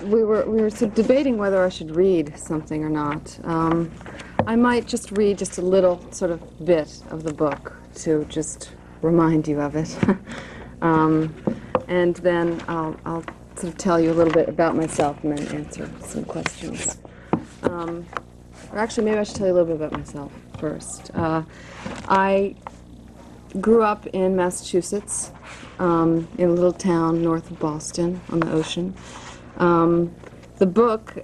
we were sort of debating whether I should read something or not. I might just read just a little sort of bit of the book to just remind you of it. And then I'll sort of tell you a little bit about myself and then answer some questions. Or actually, maybe I should tell you a little bit about myself first. I grew up in Massachusetts, in a little town north of Boston on the ocean. The book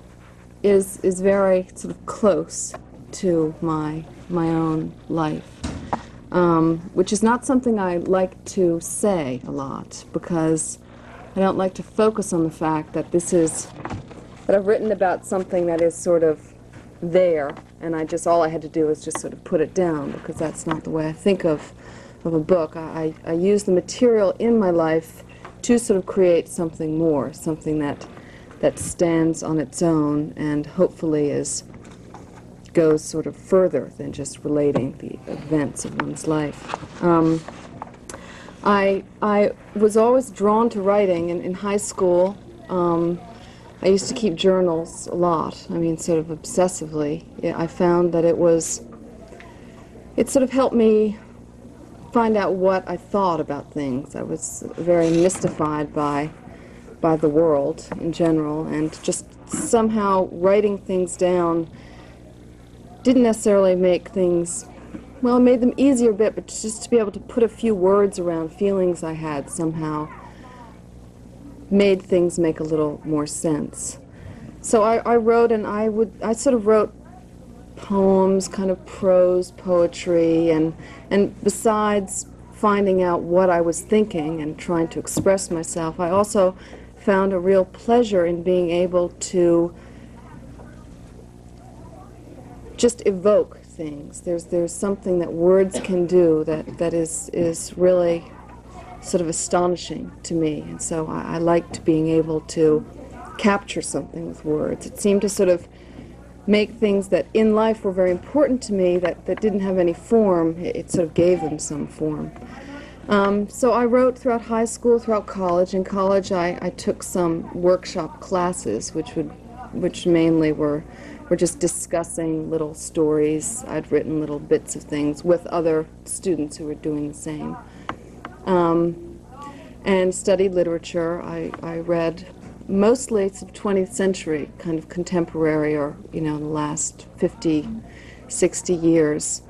is very sort of close to my own life, which is not something I like to say a lot, because I don't like to focus on the fact that that I've written about something that is sort of there, and all I had to do is just sort of put it down, because that's not the way I think of a book. I use the material in my life to sort of create something more, something that stands on its own and hopefully goes sort of further than just relating the events of one's life. I was always drawn to writing. In high school, I used to keep journals a lot, I mean sort of obsessively. I found that it sort of helped me find out what I thought about things. I was very mystified by the world in general, and just somehow writing things down didn't necessarily make things, well, it made them easier a bit, but just to be able to put a few words around feelings I had somehow made things make a little more sense. So I wrote, and I sort of wrote poems, kind of prose poetry, and besides finding out what I was thinking and trying to express myself, I also found a real pleasure in being able to just evoke things. There's something that words can do that is really sort of astonishing to me, and so I liked being able to capture something with words. It seemed to sort of make things that in life were very important to me that didn't have any form. It sort of gave them some form. So I wrote throughout high school, throughout college. In college, I took some workshop classes, which mainly were just discussing little stories. I'd written little bits of things with other students who were doing the same. And studied literature. I read mostly 20th century, kind of contemporary, or, the last 50, 60 years.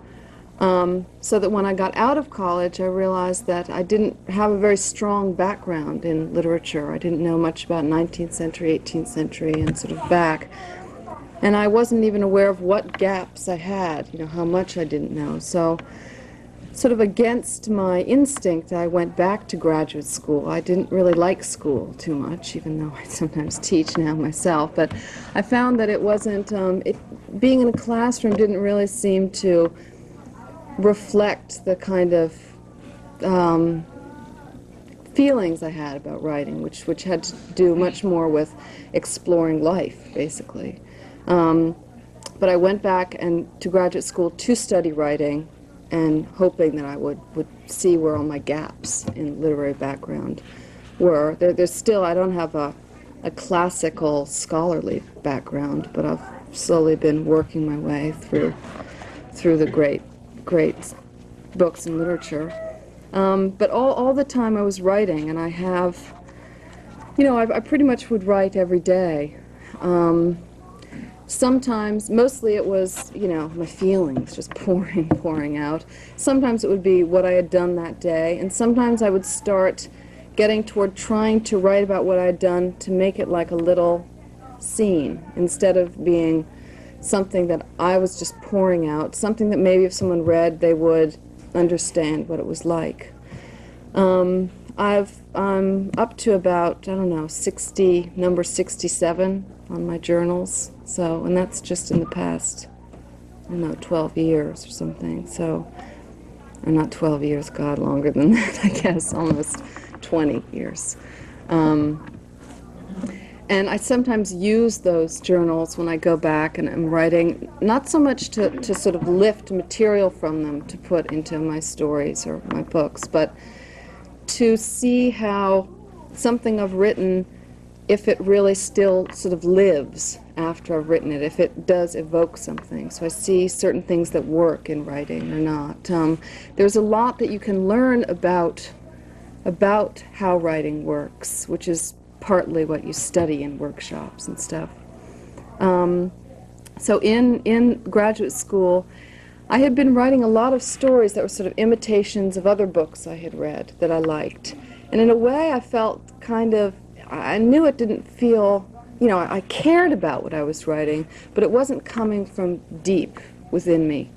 So that when I got out of college, I realized that I didn't have a very strong background in literature. I didn't know much about 19th century, 18th century, and sort of back. And I wasn't even aware of what gaps I had, how much I didn't know. So sort of against my instinct, I went back to graduate school. I didn't really like school too much, even though I sometimes teach now myself. But I found that it wasn't, being in a classroom didn't really seem to reflect the kind of feelings I had about writing, which had to do much more with exploring life, basically. But I went back to graduate school to study writing, and hoping that I would see where all my gaps in literary background were. There's still, I don't have a classical scholarly background, but I've slowly been working my way through the great books in literature. But all the time I was writing, and I have, I pretty much would write every day. Sometimes, mostly it was, my feelings just pouring out. Sometimes it would be what I had done that day, and sometimes I would start getting toward trying to write about what I had done to make it like a little scene, instead of being something that I was just pouring out, something that maybe if someone read, they would understand what it was like. I'm up to about, number 67 on my journals. So, and that's just in the past, 12 years or something. So, or not 12 years, God, longer than that, I guess, almost 20 years. And I sometimes use those journals when I go back and I'm writing, not so much to sort of lift material from them to put into my stories or my books, but to see how something I've written if it really still sort of lives after I've written it, if it does evoke something. So I see certain things that work in writing or not. There's a lot that you can learn about how writing works, which is partly what you study in workshops and stuff. So in graduate school, I had been writing a lot of stories that were sort of imitations of other books I had read that I liked. And in a way, I felt I knew it didn't feel, I cared about what I was writing, but it wasn't coming from deep within me.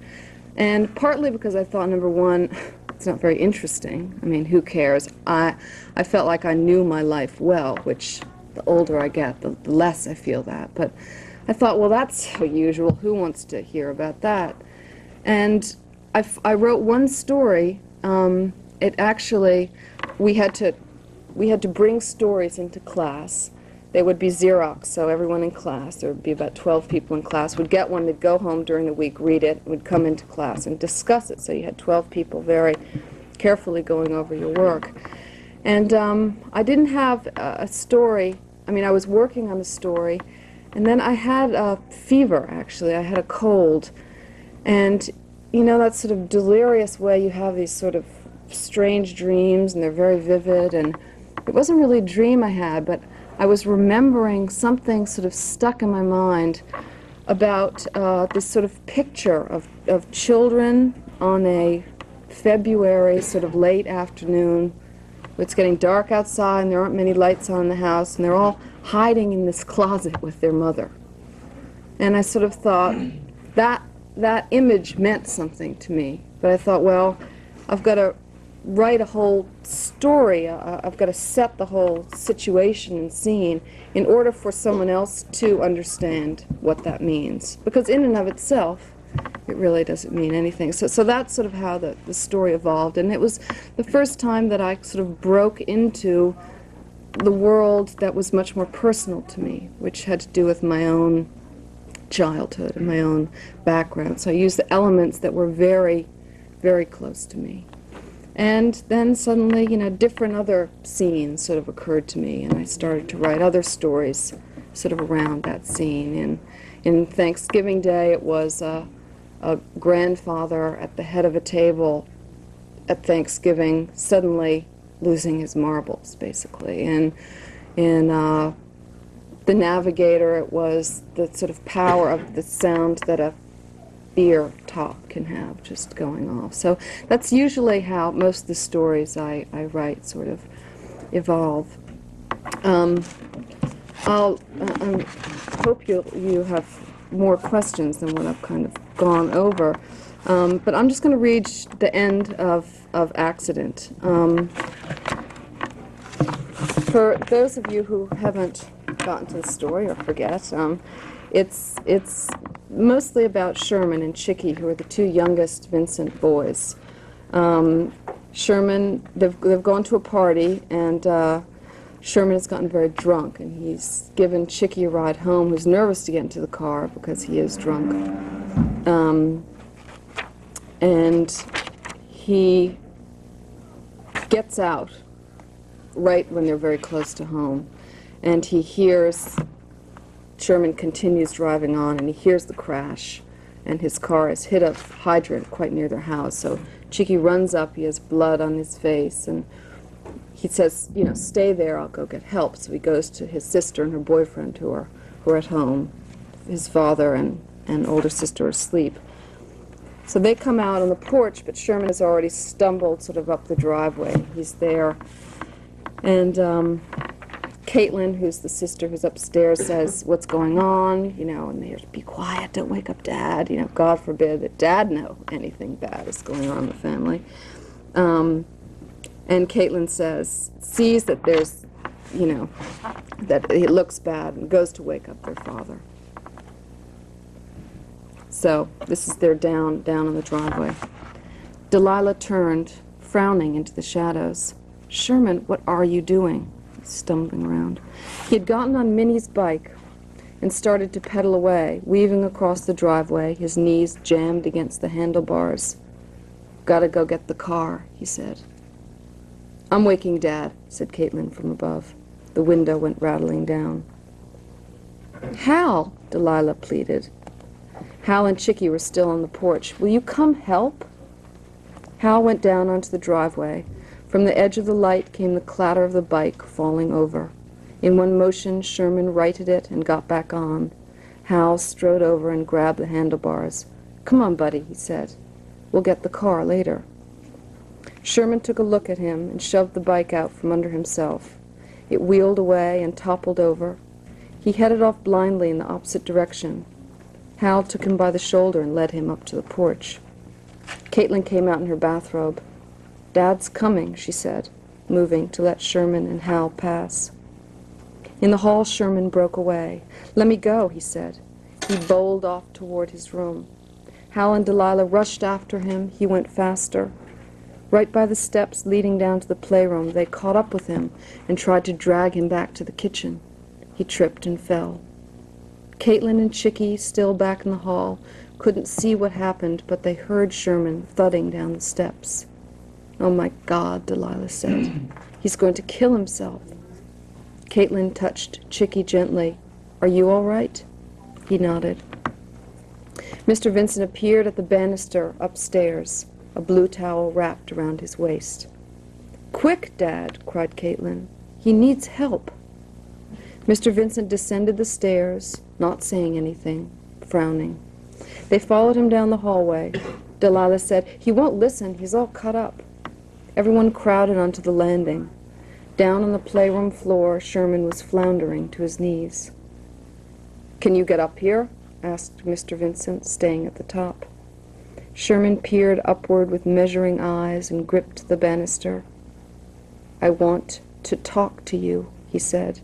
And partly because I thought, number one, it's not very interesting. I mean, who cares? I felt like I knew my life well, which the older I get, the less I feel that. But I thought, well, that's so usual. Who wants to hear about that? And I wrote one story. It actually, we had to bring stories into class. They would be Xerox, so everyone in class, there would be about 12 people in class, would get one, they'd go home during the week, read it, would come into class and discuss it. So you had 12 people very carefully going over your work. And I didn't have a story. I mean, I was working on a story, and then I had a fever, actually. I had a cold. And, that sort of delirious way you have these sort of strange dreams, and they're very vivid, and it wasn't really a dream I had, but I was remembering something sort of stuck in my mind about this sort of picture of children on a February sort of late afternoon. It's getting dark outside and there aren't many lights on in the house, and they're all hiding in this closet with their mother. And I sort of thought that image meant something to me. But I thought, well, I've got to write a whole story. I've got to set the whole situation and scene in order for someone else to understand what that means. Because in and of itself, it really doesn't mean anything. So that's sort of how the story evolved. And it was the first time that I sort of broke into the world that was much more personal to me, which had to do with my own childhood and my own background. So I used the elements that were very, very close to me. And then suddenly, different other scenes sort of occurred to me, and I started to write other stories sort of around that scene. In Thanksgiving Day, it was a grandfather at the head of a table at Thanksgiving suddenly losing his marbles, basically. And in The Navigator, it was the sort of power of the sound that a beer top can have just going off. So that's usually how most of the stories I write sort of evolve. I hope you have more questions than what I've kind of gone over. But I'm just going to read the end of Accident. For those of you who haven't gotten to the story or forget, it's mostly about Sherman and Chicky, who are the two youngest Vincent boys. Sherman, they've gone to a party, and Sherman has gotten very drunk, and he's given Chicky a ride home, who's nervous to get into the car because he is drunk. And he gets out right when they're very close to home, and he hears Sherman continues driving on, and he hears the crash, and his car has hit a hydrant quite near their house. So Chicky runs up, he has blood on his face, and he says, stay there, I'll go get help. So he goes to his sister and her boyfriend who are at home. His father and older sister are asleep. So they come out on the porch, but Sherman has already stumbled sort of up the driveway. He's there. And Caitlin, who's the sister who's upstairs, says, what's going on? And they're, be quiet, don't wake up Dad. God forbid that Dad know anything bad is going on in the family. And Caitlin sees that there's, that it looks bad, and goes to wake up their father. So this is their down on the driveway. Delilah turned, frowning into the shadows. Sherman, what are you doing? He's stumbling around. He had gotten on Minnie's bike and started to pedal away, weaving across the driveway, his knees jammed against the handlebars. Gotta go get the car, he said. I'm waking Dad, said Caitlin from above. The window went rattling down. "Hal," Delilah pleaded. Hal and Chickie were still on the porch. "Will you come help?" Hal went down onto the driveway. From the edge of the light came the clatter of the bike falling over. In one motion, Sherman righted it and got back on. Hal strode over and grabbed the handlebars. "Come on, buddy," he said. "We'll get the car later." Sherman took a look at him and shoved the bike out from under himself. It wheeled away and toppled over. He headed off blindly in the opposite direction. Hal took him by the shoulder and led him up to the porch. Caitlin came out in her bathrobe. "Dad's coming," she said, moving to let Sherman and Hal pass. In the hall, Sherman broke away. "Let me go," he said. He bowled off toward his room. Hal and Delilah rushed after him. He went faster. Right by the steps leading down to the playroom, they caught up with him and tried to drag him back to the kitchen. He tripped and fell. Caitlin and Chickie, still back in the hall, couldn't see what happened, but they heard Sherman thudding down the steps. "Oh, my God," Delilah said. "He's going to kill himself." Caitlin touched Chickie gently. "Are you all right?" He nodded. Mr. Vincent appeared at the banister upstairs, a blue towel wrapped around his waist. "Quick, Dad," cried Caitlin. "He needs help." Mr. Vincent descended the stairs, not saying anything, frowning. They followed him down the hallway. Delilah said, "He won't listen. He's all cut up." Everyone crowded onto the landing. Down on the playroom floor, Sherman was floundering to his knees. "Can you get up here?" asked Mr. Vincent, staying at the top. Sherman peered upward with measuring eyes and gripped the banister. "I want to talk to you," he said,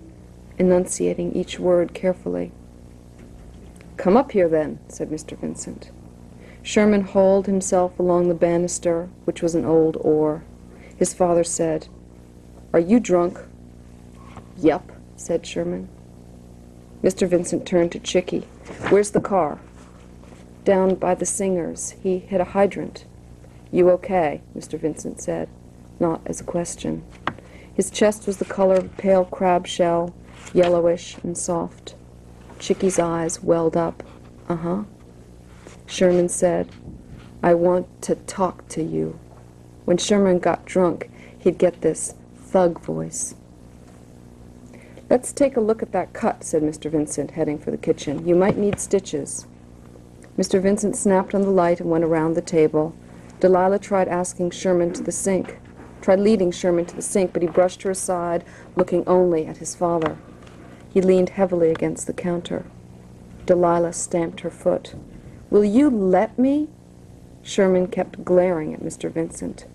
enunciating each word carefully. "Come up here, then," said Mr. Vincent. Sherman hauled himself along the banister, which was an old oar. His father said, "Are you drunk?" "Yep," said Sherman. Mr. Vincent turned to Chickie. "Where's the car?" "Down by the Singers. He hit a hydrant." "You okay?" Mr. Vincent said, not as a question. His chest was the color of a pale crab shell, yellowish and soft. Chickie's eyes welled up. "Uh-huh." Sherman said, "I want to talk to you." When Sherman got drunk, he'd get this thug voice. "Let's take a look at that cut," said Mr. Vincent, heading for the kitchen. "You might need stitches." Mr. Vincent snapped on the light and went around the table. Delilah tried leading Sherman to the sink, but he brushed her aside, looking only at his father. He leaned heavily against the counter. Delilah stamped her foot. "Will you let me?" Sherman kept glaring at Mr. Vincent.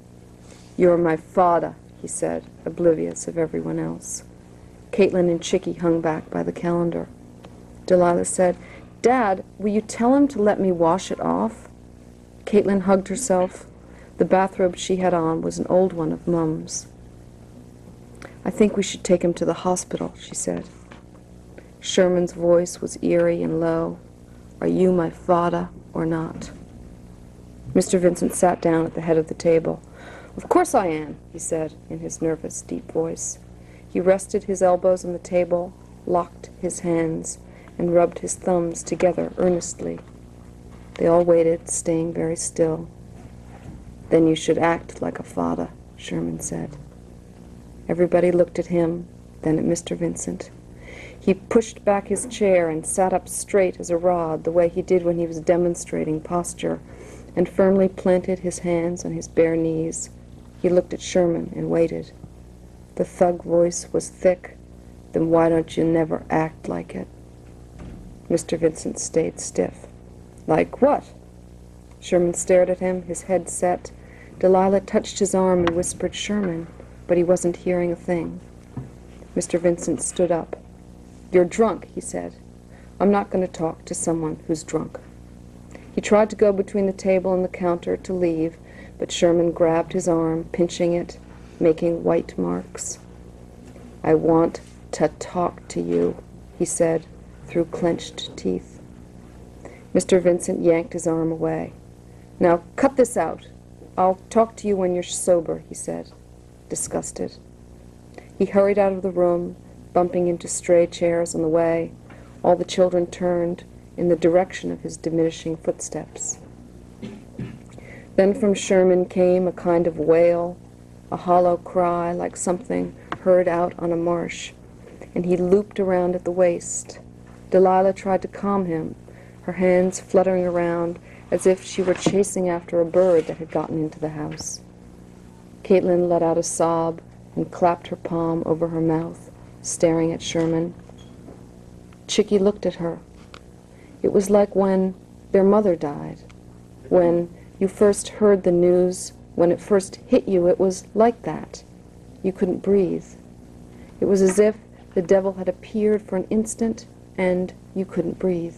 "You're my father," he said, oblivious of everyone else. Caitlin and Chickie hung back by the calendar. Delilah said, "Dad, will you tell him to let me wash it off?" Caitlin hugged herself. The bathrobe she had on was an old one of Mum's. "I think we should take him to the hospital," she said. Sherman's voice was eerie and low. "Are you my father or not?" Mr. Vincent sat down at the head of the table. "Of course I am," he said in his nervous, deep voice. He rested his elbows on the table, locked his hands, and rubbed his thumbs together earnestly. They all waited, staying very still. "Then you should act like a father," Sherman said. Everybody looked at him, then at Mr. Vincent. He pushed back his chair and sat up straight as a rod, the way he did when he was demonstrating posture, and firmly planted his hands on his bare knees. He looked at Sherman and waited. The thug voice was thick. "Then why don't you never act like it?" Mr. Vincent stayed stiff. "Like what?" Sherman stared at him, his head set. Delilah touched his arm and whispered Sherman, but he wasn't hearing a thing. Mr. Vincent stood up. "You're drunk," he said. "I'm not going to talk to someone who's drunk." He tried to go between the table and the counter to leave, but Sherman grabbed his arm, pinching it, making white marks. "I want to talk to you," he said through clenched teeth. Mr. Vincent yanked his arm away. "Now cut this out. I'll talk to you when you're sober," he said, disgusted. He hurried out of the room, bumping into stray chairs on the way. All the children turned in the direction of his diminishing footsteps. Then from Sherman came a kind of wail, a hollow cry like something heard out on a marsh, and he looped around at the waist. Delilah tried to calm him, her hands fluttering around as if she were chasing after a bird that had gotten into the house. Caitlin let out a sob and clapped her palm over her mouth, staring at Sherman. Chickie looked at her. It was like when their mother died. When you first heard the news, when it first hit you, it was like that. You couldn't breathe. It was as if the devil had appeared for an instant and you couldn't breathe.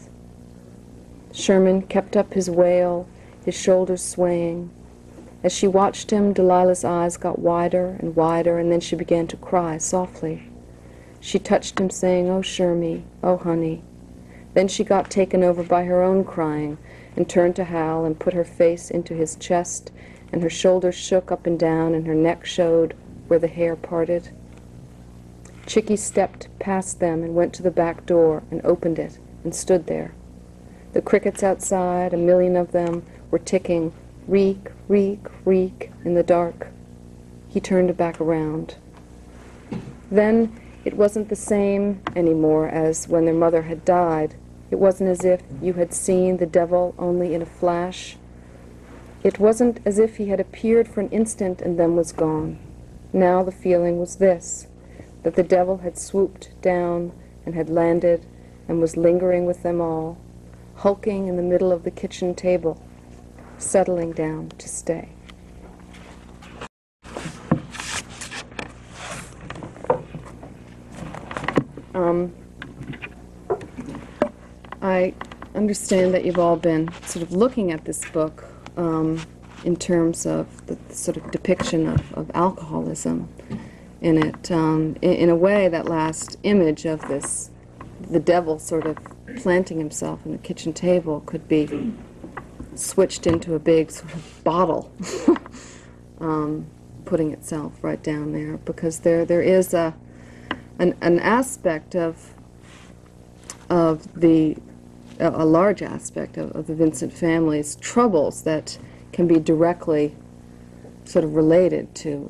Sherman kept up his wail, his shoulders swaying. As she watched him, Delilah's eyes got wider and wider, and then she began to cry softly. She touched him, saying, "Oh, Shermie, oh, honey." Then she got taken over by her own crying and turned to Hal and put her face into his chest, and her shoulders shook up and down, and her neck showed where the hair parted. Chickie stepped past them and went to the back door and opened it and stood there. The crickets outside, a million of them, were ticking, reek, reek, reek, in the dark. He turned back around. Then it wasn't the same anymore as when their mother had died. It wasn't as if you had seen the devil only in a flash. It wasn't as if he had appeared for an instant and then was gone. Now the feeling was this, that the devil had swooped down and had landed and was lingering with them all, hulking in the middle of the kitchen table, settling down to stay. I understand that you've all been sort of looking at this book in terms of the sort of depiction of alcoholism in it. In a way, that last image of this, the devil sort of planting himself in the kitchen table, could be switched into a big sort of bottle, putting itself right down there, because there is an aspect of a large aspect of the Vincent family's troubles that can be directly sort of related to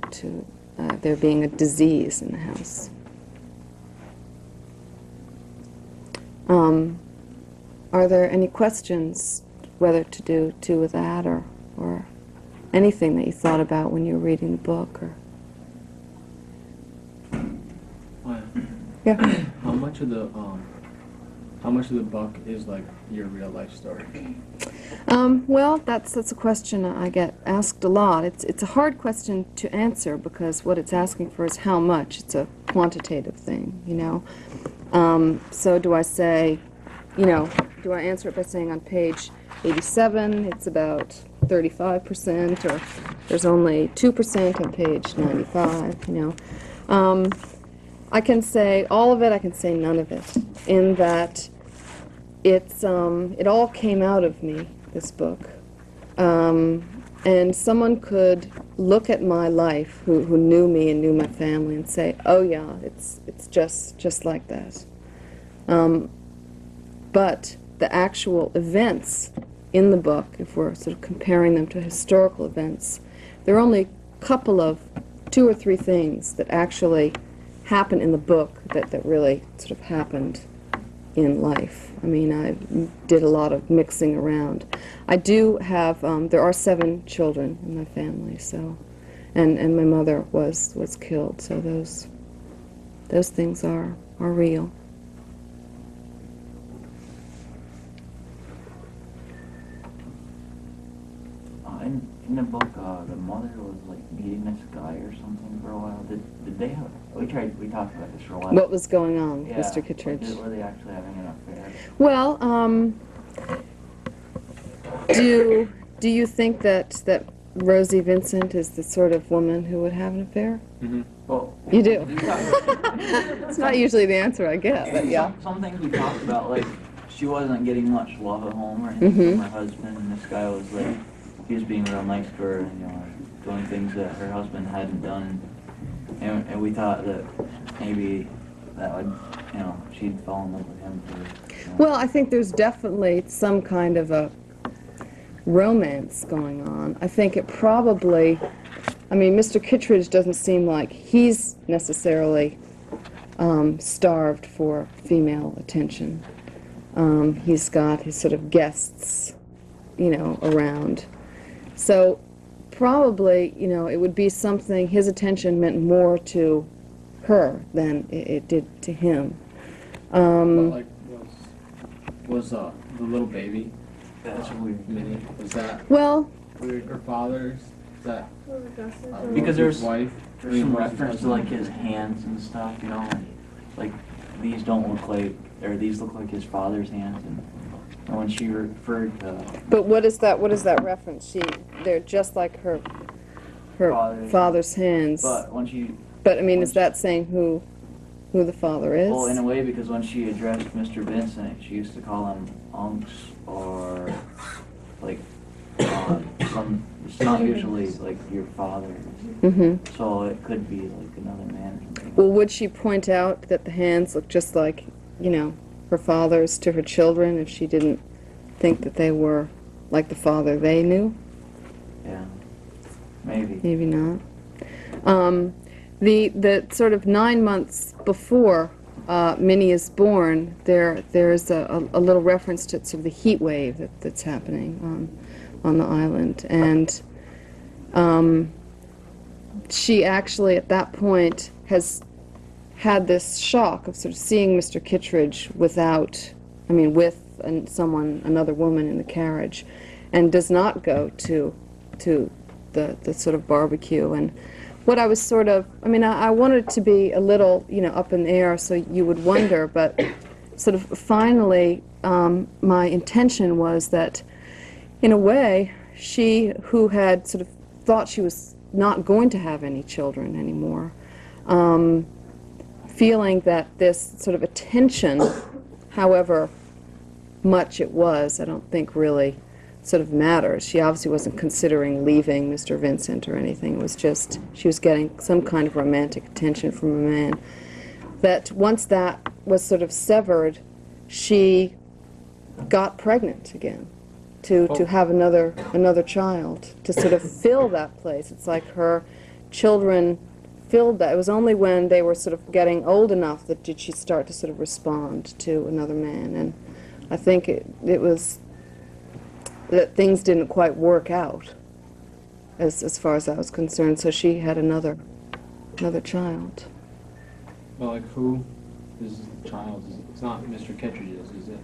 there being a disease in the house. Are there any questions whether to do with that or anything that you thought about when you were reading the book? Or yeah. How much of the book is like your real life story? Well, that's a question I get asked a lot. It's a hard question to answer because what it's asking for is how much. It's a quantitative thing, you know. So do I say, you know, do I answer it by saying on page 87 it's about 35%, or there's only 2% on page 95, you know. I can say all of it, I can say none of it, in that it all came out of me, this book. And someone could look at my life who knew me and knew my family and say, oh yeah, it's just like that. But the actual events in the book, if we're sort of comparing them to historical events, there are only a couple of 2 or 3 things that actually happen in the book that really sort of happened in life. I mean, I did a lot of mixing around. I do have, there are 7 children in my family, so, and my mother was killed, so those things are real. In the book, the mother was like meeting this guy or something for a while. Did they have? We talked about this for a while. What was going on, yeah, Mr. Kittredge? Were they actually having an affair? Well, do you think that Rosie Vincent is the sort of woman who would have an affair? Mm-hmm. Well, you do. It's not usually the answer I get, but yeah. Some things we talked about, like she wasn't getting much love at home or anything from her husband, and this guy was like, he was being real nice to her, and, you know, doing things that her husband hadn't done, and we thought that maybe that would, she'd fall in love with him first. Well, I think there's definitely some kind of a romance going on. I think it probably, I mean, Mr. Kittredge doesn't seem like he's necessarily starved for female attention. He's got his sort of guests, around. So probably, it would be something, his attention meant more to her than it did to him. But like, was the little baby, That's weird. Minnie, was that Well, her father's? Is that Because Rose's wife? There's some reference to like his hands and stuff, like these don't look like, or these look like his father's hands, and when she referred to but what is that reference? They're just like her father's hands. but when she, But I mean, is that saying who the father is? well, in a way, because when she addressed Mr. Vincent, she used to call him unks or like it's not usually like your father. Mm-hmm. So it could be like another man or something. Well, would she point out that the hands look just like, her father's to her children if she didn't think that they were like the father they knew? Yeah, maybe. Maybe not. The sort of 9 months before Minnie is born, there's a little reference to sort of the heat wave that's happening on the island, and she actually at that point has had this shock of sort of seeing Mr. Kittredge with another woman in the carriage, and does not go to the sort of barbecue. And what I was sort of, I wanted it to be a little, up in the air so you would wonder, but sort of finally my intention was that, in a way, she who had sort of thought she was not going to have any children anymore, feeling that this sort of attention, however much it was, I don't think really sort of matters. She obviously wasn't considering leaving Mr. Vincent or anything. It was just she was getting some kind of romantic attention from a man. That once that was sort of severed, she got pregnant again to have another child, to sort of fill that place. It's like her children filled that. It was only when they were sort of getting old enough that did she start to sort of respond to another man. And I think it was that things didn't quite work out as far as I was concerned, so she had another child. Well, like, who is the child? It's not Mr. Kittredge's, is it?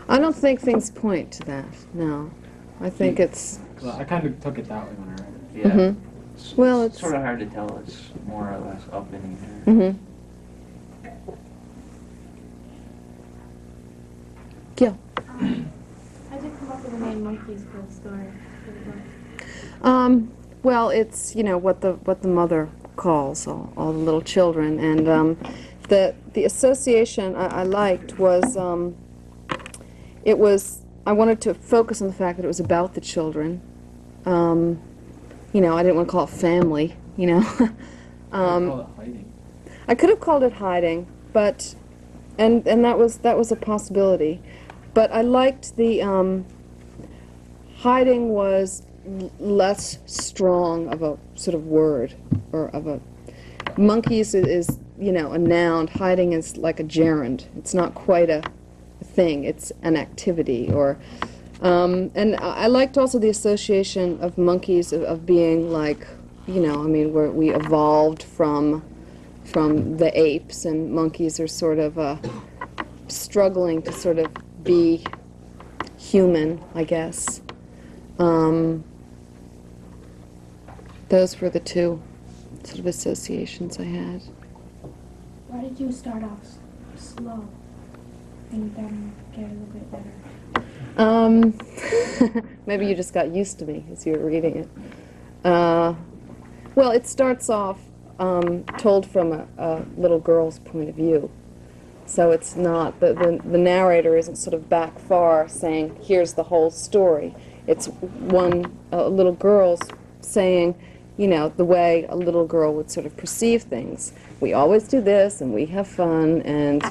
I don't think things point to that, no. I think it's... Well, I kind of took it that way when I read it. Yeah. Mhm. Well, it's... sort of hard to tell. It's more or less up in the air. Mm-hmm. Yeah. How did you come up with the name Monkeys for the story? For the book? Well, it's what the mother calls all the little children, and the association I liked was I wanted to focus on the fact that it was about the children. I didn't want to call it family. Call it hiding. I could have called it hiding, but and that was a possibility. But I liked the hiding was less strong of a sort of word, or of a monkeys is a noun. Hiding is like a gerund. It's not quite a thing. It's an activity, or and I liked also the association of monkeys of being like where we evolved from the apes, and monkeys are sort of struggling to sort of be human, I guess. Those were the two sort of associations I had. Why did you start off slow and then get a little bit better? Maybe you just got used to me as you were reading it. Well, it starts off told from a little girl's point of view. So it's not, the narrator isn't sort of back far saying, here's the whole story. It's a little girl's saying, the way a little girl would sort of perceive things. We always do this, and we have fun, and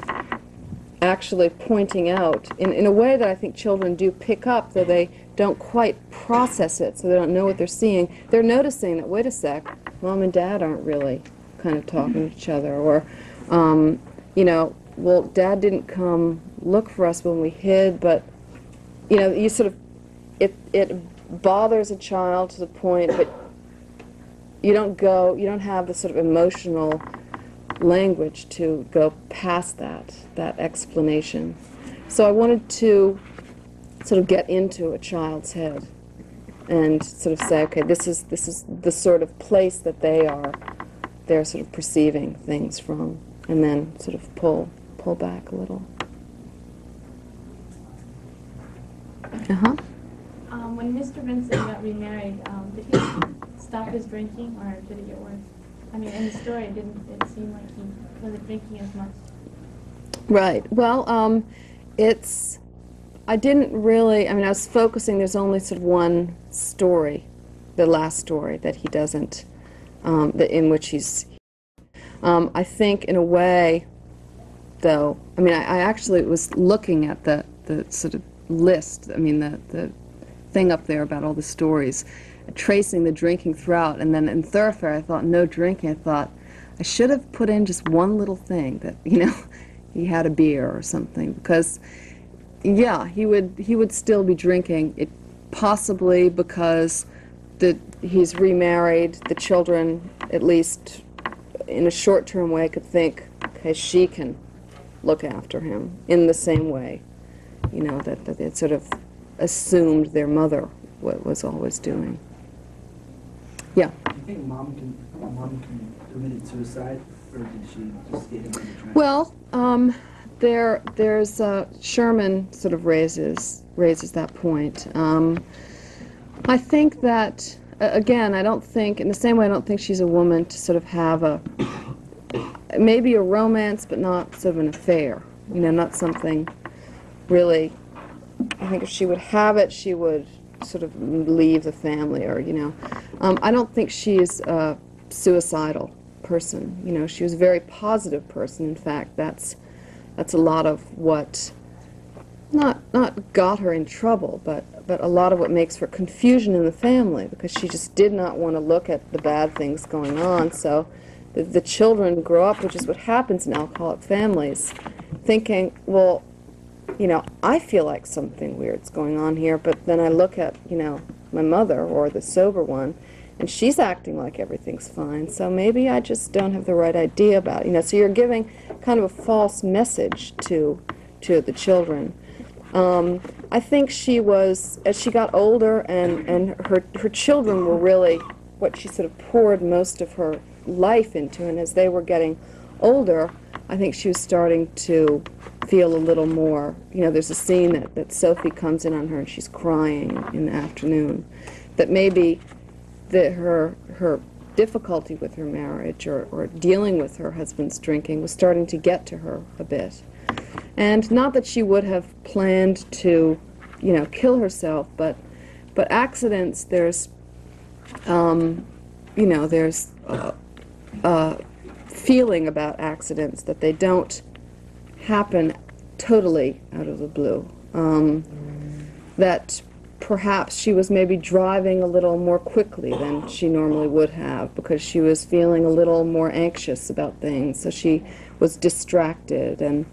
actually pointing out in a way that I think children do pick up, though they don't quite process it, so they don't know what they're seeing. They're noticing that, wait a sec, Mom and Dad aren't really kind of talking to each other, or, well, Dad didn't come look for us when we hid, but, you sort of, it bothers a child to the point, but you don't have the sort of emotional language to go past that explanation. So I wanted to sort of get into a child's head and sort of say, okay, this is the sort of place that they're sort of perceiving things from, and then sort of pull back a little. When Mr. Vincent got remarried, did he stop his drinking, or did it get worse? I mean, in the story, it seemed like he wasn't drinking as much. Right. Well, I didn't really, I was focusing, there's only sort of one story, the last story, that he doesn't, in which he's, I think in a way, though, I actually was looking at the sort of list, the thing up there about all the stories, tracing the drinking throughout, and then in Thoroughfare I thought, no drinking. I thought I should have put in just one little thing that, he had a beer or something, because, yeah, he would still be drinking, it possibly because he's remarried, the children, at least in a short-term way, could think, okay, she can look after him in the same way, that it sort of assumed their mother was always doing. Yeah. Do you think mom committed suicide, or did she just get him in the trunk? Well, there's Sherman sort of raises that point. I think that again, I don't think, in the same way, I don't think she's a woman to sort of have maybe a romance, but not sort of an affair. Not something really. I think if she would have it, she would sort of leave the family, or I don't think she's a suicidal person. She was a very positive person. In fact, that's a lot of what not got her in trouble, but a lot of what makes for confusion in the family, because she just did not want to look at the bad things going on. So the children grow up, which is what happens in alcoholic families, thinking, well, I feel like something weird's going on here, but then I look at, my mother or the sober one, and she's acting like everything's fine, so maybe I just don't have the right idea about it. So you're giving kind of a false message to the children. I think she was, as she got older, and her children were really what she sort of poured most of her life into, and as they were getting older, I think she was starting to feel a little more, there's a scene that Sophie comes in on her and she's crying in the afternoon, that maybe her difficulty with her marriage or dealing with her husband's drinking was starting to get to her a bit. And not that she would have planned to, kill herself, but accidents, there's, there's feeling about accidents that they don't happen totally out of the blue. That perhaps she was maybe driving a little more quickly than she normally would have because she was feeling a little more anxious about things, so she was distracted. And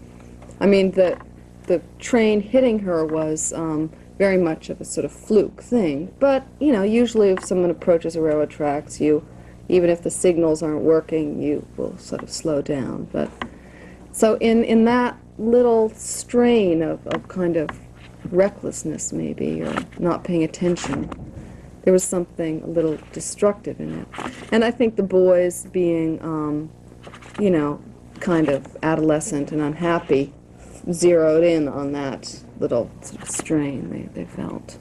the train hitting her was very much of a sort of fluke thing, but usually if someone approaches a railroad tracks, even if the signals aren't working, you will sort of slow down. But so in that little strain of kind of recklessness maybe, or not paying attention, there was something a little destructive in it. And I think the boys being, kind of adolescent and unhappy, zeroed in on that little sort of strain they felt.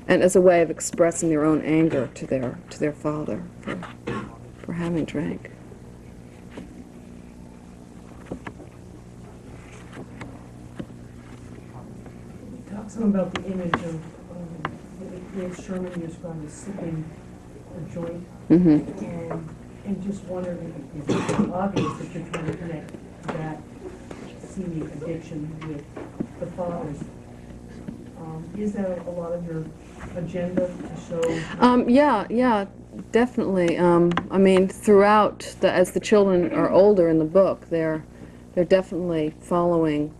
And as a way of expressing their own anger to their father for having drank. Talk some about the image of Sherman described as sipping a joint, Mm-hmm. and just wondering if it's obvious that you're trying to connect that seeming addiction with the father's. Is that a lot of your agenda to show? Yeah, definitely. I mean, throughout, as the children are older in the book, they're definitely following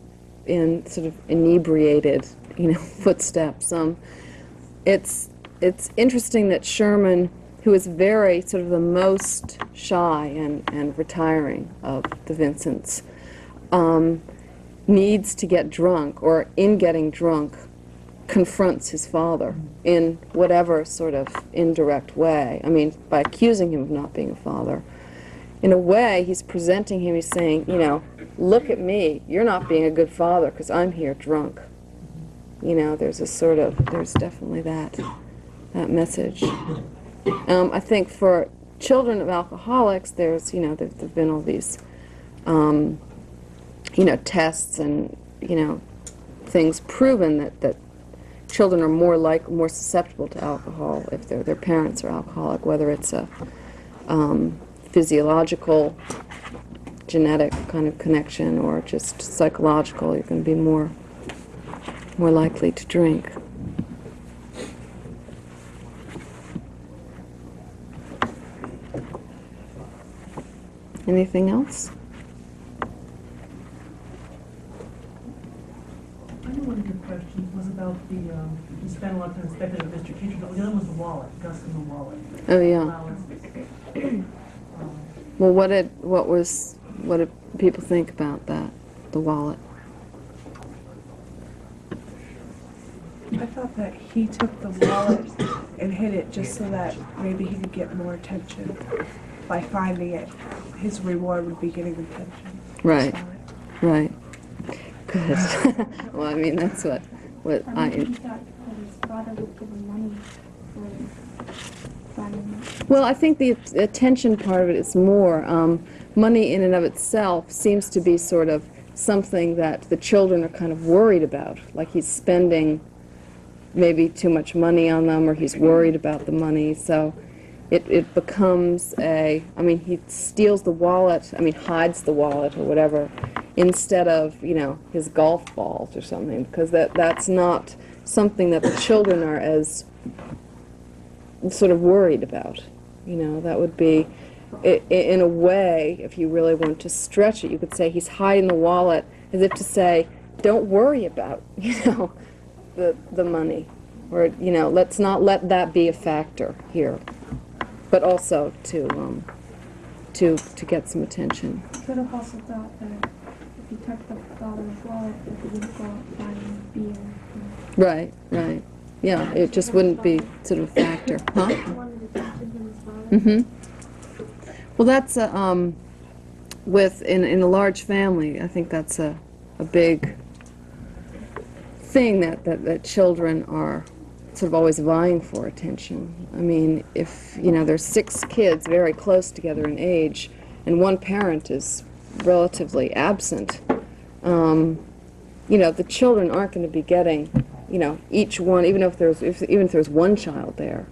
in sort of inebriated, footsteps. It's interesting that Sherman, who is very sort of the most shy and retiring of the Vincents, needs to get drunk, or in getting drunk, confronts his father in whatever sort of indirect way. I mean, by accusing him of not being a father. In a way, he's presenting him, he's saying, look at me, you're not being a good father because I'm here drunk. There's there's definitely that message. I think for children of alcoholics, there's there've been all these, tests and, things proven that children are more susceptible to alcohol if their parents are alcoholic, whether it's a physiological, genetic kind of connection or just psychological. You're going to be more likely to drink. Anything else? I know one of your questions was about you spent a lot of time speculating with Mr. Kitchen, but the other was the wallet, Gus and the wallet. Oh, yeah. Allowances. Well, what did people think about that, the wallet? I thought that he took the wallet and hid it just so that maybe he could get more attention. By finding it, his reward would be getting attention. Right, right. Good. Well, I mean, that's what Or maybe he thought that his father would give him money for finding it. Well, I think the attention part of it is more. Money in and of itself seems to be sort of something that the children are kind of worried about, like he's spending maybe too much money on them, or he's worried about the money, so it becomes he steals the wallet, hides the wallet or whatever, instead of, his golf balls or something, because that's not something that the children are as sort of worried about. That would be, in a way, if you really want to stretch it, you could say he's hiding the wallet as if to say, don't worry about, the money, or, let's not let that be a factor here, but also to get some attention. He could have also thought that if he took the father's wallet, that he would go out buying beer. Right, right. Yeah, it just wouldn't be sort of a factor. Huh? He wanted attention from his father. Mm-hmm. Well, that's in a large family, I think that's a big thing that children are sort of always vying for attention. I mean, if, there's 6 kids very close together in age, and one parent is relatively absent, the children aren't going to be getting, each one, even if there's one child there,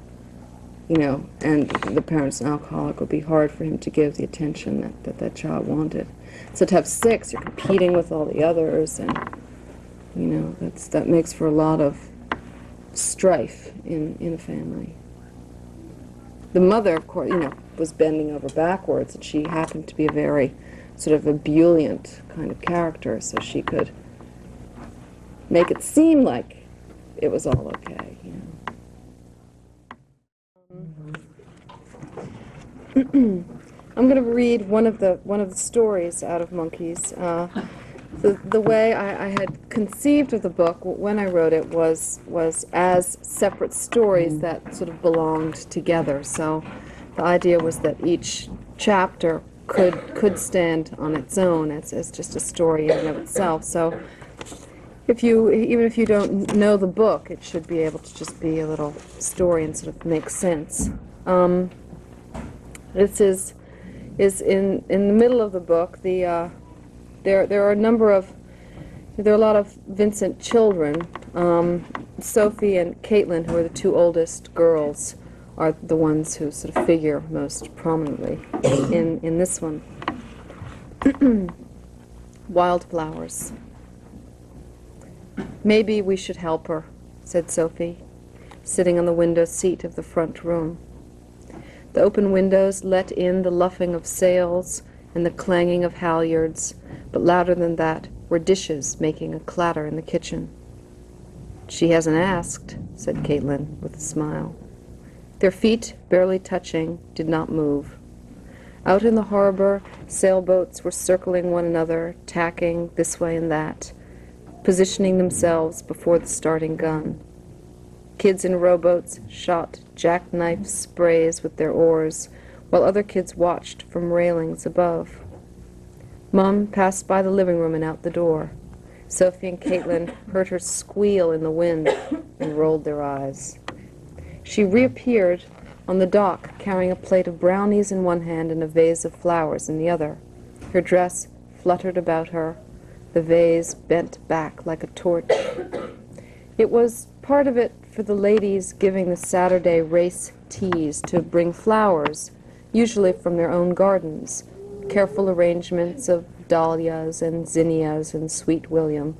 and the parent's an alcoholic, it would be hard for him to give the attention that child wanted. So to have 6, you're competing with all the others, and, that makes for a lot of strife in a family. The mother, of course, was bending over backwards, and she happened to be a very sort of ebullient kind of character, so she could make it seem like it was all okay, I'm going to read one of the stories out of Monkeys. The way I had conceived of the book when I wrote it was as separate stories that sort of belonged together. So the idea was that each chapter could stand on its own as just a story in and of itself. So even if you don't know the book, it should be able to just be a little story and sort of make sense. This is in the middle of the book. There are a lot of Vincent children. Sophie and Caitlin, who are the 2 oldest girls, are the ones who sort of figure most prominently in this one. Wildflowers. Maybe we should help her, said Sophie, sitting on the window seat of the front room. The open windows let in the luffing of sails and the clanging of halyards, but louder than that were dishes making a clatter in the kitchen. She hasn't asked, said Caitlin with a smile. Their feet, barely touching, did not move. Out in the harbor, sailboats were circling one another, tacking this way and that, positioning themselves before the starting gun. Kids in rowboats shot jackknife sprays with their oars, while other kids watched from railings above. Mum passed by the living room and out the door. Sophie and Caitlin heard her squeal in the wind and rolled their eyes. She reappeared on the dock carrying a plate of brownies in one hand and a vase of flowers in the other. Her dress fluttered about her, the vase bent back like a torch. It was part of it for the ladies giving the Saturday race teas to bring flowers, usually from their own gardens, careful arrangements of dahlias and zinnias and sweet William.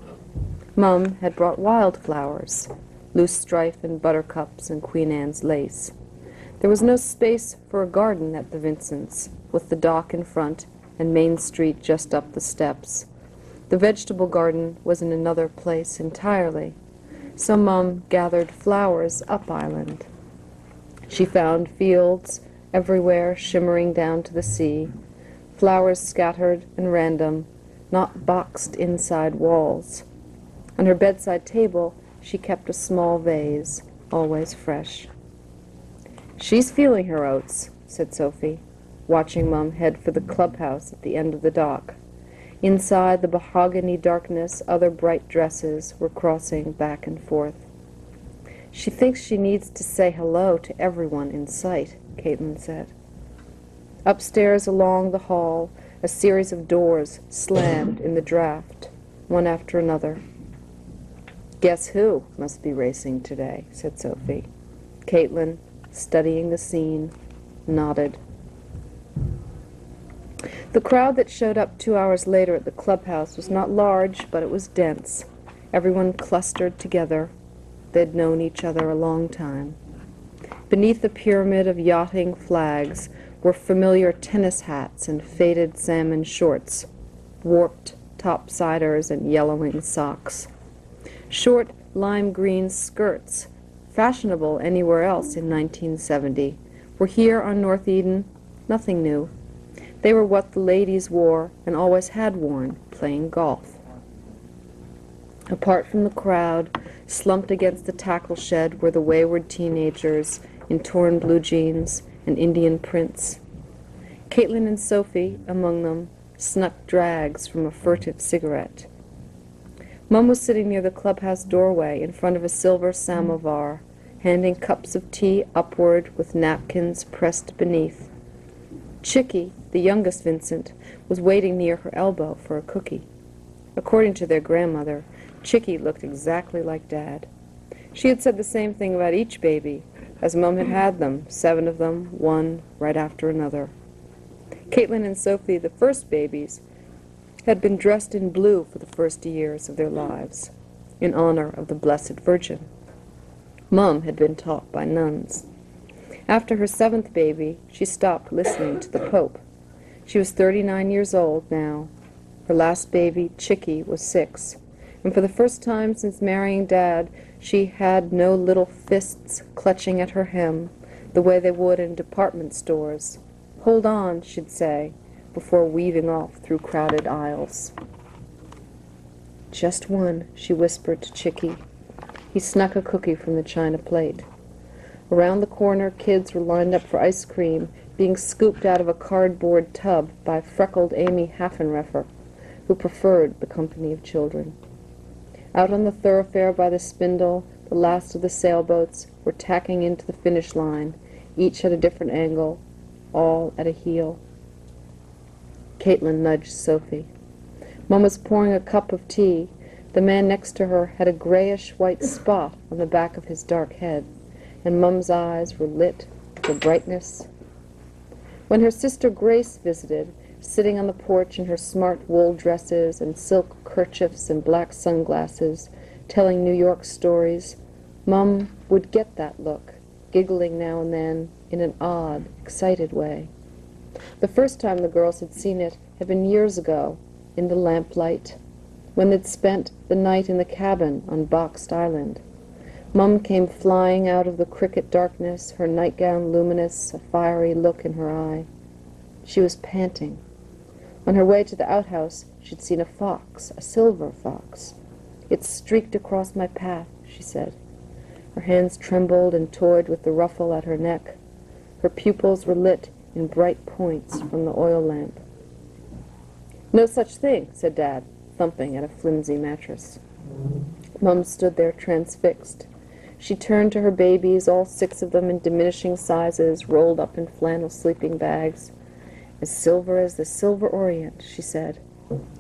Mum had brought wildflowers, loosestrife and buttercups and Queen Anne's lace. There was no space for a garden at the Vincents', with the dock in front and Main Street just up the steps. The vegetable garden was in another place entirely, so Mum gathered flowers up island. She found fields everywhere shimmering down to the sea, flowers scattered and random, not boxed inside walls. On her bedside table, she kept a small vase, always fresh. She's feeling her oats, said Sophie, watching Mum head for the clubhouse at the end of the dock. Inside the mahogany darkness, other bright dresses were crossing back and forth. She thinks she needs to say hello to everyone in sight, Caitlin said. Upstairs along the hall, a series of doors slammed in the draft, one after another. Guess who must be racing today, said Sophie. Caitlin, studying the scene, nodded. The crowd that showed up 2 hours later at the clubhouse was not large, but it was dense. Everyone clustered together. They'd known each other a long time. Beneath the pyramid of yachting flags were familiar tennis hats and faded salmon shorts, warped topsiders and yellowing socks. Short lime green skirts, fashionable anywhere else in 1970, were here on North Eden nothing new. They were what the ladies wore and always had worn, playing golf. Apart from the crowd, slumped against the tackle shed were the wayward teenagers in torn blue jeans and Indian prints. Caitlin and Sophie, among them, snuck drags from a furtive cigarette. Mum was sitting near the clubhouse doorway in front of a silver samovar, handing cups of tea upward with napkins pressed beneath. Chickie, the youngest Vincent, was waiting near her elbow for a cookie. According to their grandmother, Chickie looked exactly like Dad. She had said the same thing about each baby, as Mum had had them, 7 of them, one right after another. Caitlin and Sophie, the first babies, had been dressed in blue for the first years of their lives, in honor of the Blessed Virgin. Mum had been taught by nuns. After her 7th baby, she stopped listening to the Pope. She was 39 years old now. Her last baby, Chickie, was 6. And for the first time since marrying Dad, she had no little fists clutching at her hem, the way they would in department stores. "Hold on," she'd say, before weaving off through crowded aisles. "Just one," she whispered to Chickie. He snuck a cookie from the china plate. Around the corner, kids were lined up for ice cream, being scooped out of a cardboard tub by freckled Amy Haffenreffer, who preferred the company of children. Out on the thoroughfare by the spindle, the last of the sailboats were tacking into the finish line, each at a different angle, all at a heel. Caitlin nudged Sophie. Mum was pouring a cup of tea. The man next to her had a grayish-white spot on the back of his dark head, and Mum's eyes were lit for brightness. When her sister Grace visited, sitting on the porch in her smart wool dresses and silk kerchiefs and black sunglasses, telling New York stories, Mum would get that look, giggling now and then in an odd, excited way. The first time the girls had seen it had been years ago, in the lamplight, when they'd spent the night in the cabin on Boxed Island. Mum came flying out of the cricket darkness, her nightgown luminous, a fiery look in her eye. She was panting. On her way to the outhouse, she'd seen a fox, a silver fox. It streaked across my path, she said. Her hands trembled and toyed with the ruffle at her neck. Her pupils were lit in bright points from the oil lamp. No such thing, said Dad, thumping at a flimsy mattress. Mum stood there transfixed. She turned to her babies, all 6 of them in diminishing sizes, rolled up in flannel sleeping bags. As silver as the silver Orient, she said.